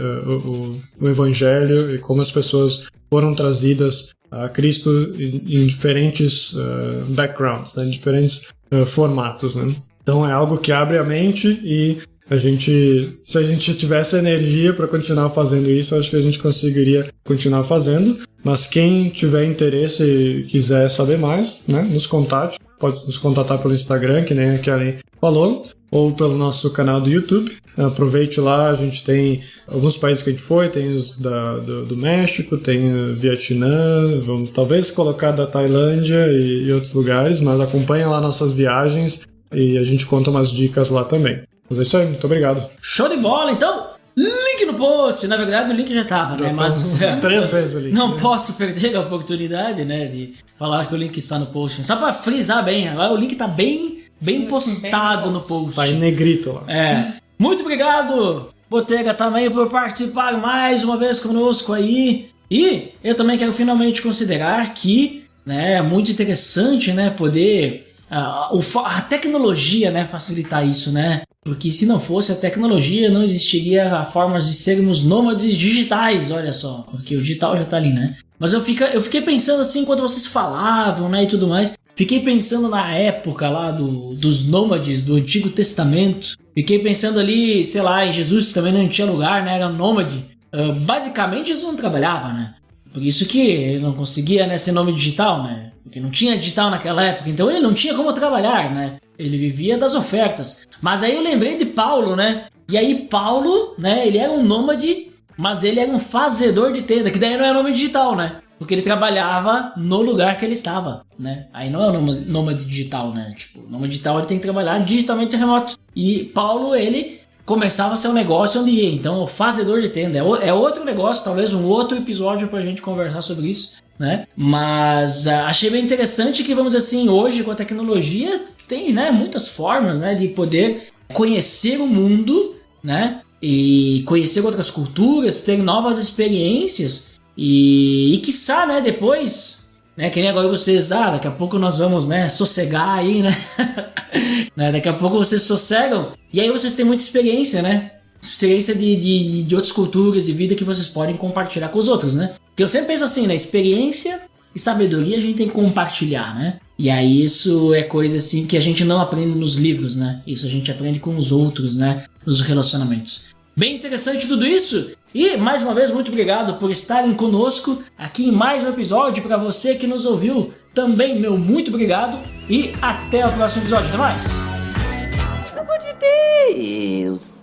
o Evangelho e como as pessoas foram trazidas a Cristo em diferentes backgrounds, né? Em diferentes formatos, né? Então é algo que abre a mente e se a gente tivesse energia para continuar fazendo isso, acho que a gente conseguiria continuar fazendo. Mas quem tiver interesse e quiser saber mais, né, nos contate. Pode nos contatar pelo Instagram, que nem a Kellen falou, ou pelo nosso canal do YouTube. Aproveite lá, a gente tem alguns países que a gente foi, tem os do México, tem o Vietnã, vamos talvez colocar da Tailândia e outros lugares, mas acompanha lá nossas viagens e a gente conta umas dicas lá também. Mas é isso aí, muito obrigado. Show de bola, então, link no post. Na verdade o link já tava, né? Mas 3 vezes o link. Não posso perder a oportunidade, né, de falar que o link está no post. Só pra frisar bem, agora o link tá bem postado no post. Tá em negrito lá. Muito obrigado, Botega, também por participar mais uma vez conosco aí. E eu também quero finalmente considerar que, né, é muito interessante, né, poder a tecnologia, né, facilitar isso, né? Porque se não fosse a tecnologia, não existiria formas de sermos nômades digitais, olha só. Porque o digital já tá ali, né? Mas eu fiquei pensando assim, enquanto vocês falavam, né, e tudo mais. Fiquei pensando na época lá dos nômades do Antigo Testamento. Fiquei pensando ali, sei lá, em Jesus também não tinha lugar, né? Era nômade. Basicamente, Jesus não trabalhava, né? Por isso que ele não conseguia, né, ser nome digital, né? Porque não tinha digital naquela época. Então ele não tinha como trabalhar, né? Ele vivia das ofertas. Mas aí eu lembrei de Paulo, né? E aí Paulo, né, ele era um nômade, mas ele era um fazedor de tenda, que daí não é nome digital, né? Porque ele trabalhava no lugar que ele estava, né? Aí não é o nômade digital, né? Tipo, o nômade digital ele tem que trabalhar digitalmente remoto. E Paulo, ele começava a ser um negócio onde ia. Então, o fazedor de tenda é outro negócio, talvez um outro episódio pra gente conversar sobre isso, né? Mas achei bem interessante que, vamos dizer assim, hoje com a tecnologia tem, né, muitas formas, né, de poder conhecer o mundo, né? E conhecer outras culturas, ter novas experiências e quiçá, né, depois, né, que nem agora vocês, daqui a pouco nós vamos, né, sossegar aí, né? Né, daqui a pouco vocês sossegam e aí vocês têm muita experiência, né? Experiência de outras culturas e vida que vocês podem compartilhar com os outros, né? Porque eu sempre penso assim, né? Experiência e sabedoria a gente tem que compartilhar, né? E aí isso é coisa assim que a gente não aprende nos livros, né? Isso a gente aprende com os outros, né? Nos relacionamentos. Bem interessante tudo isso. E, mais uma vez, muito obrigado por estarem conosco aqui em mais um episódio. Para você que nos ouviu, também meu muito obrigado. E até o próximo episódio. Até mais! Pelo amor de Deus!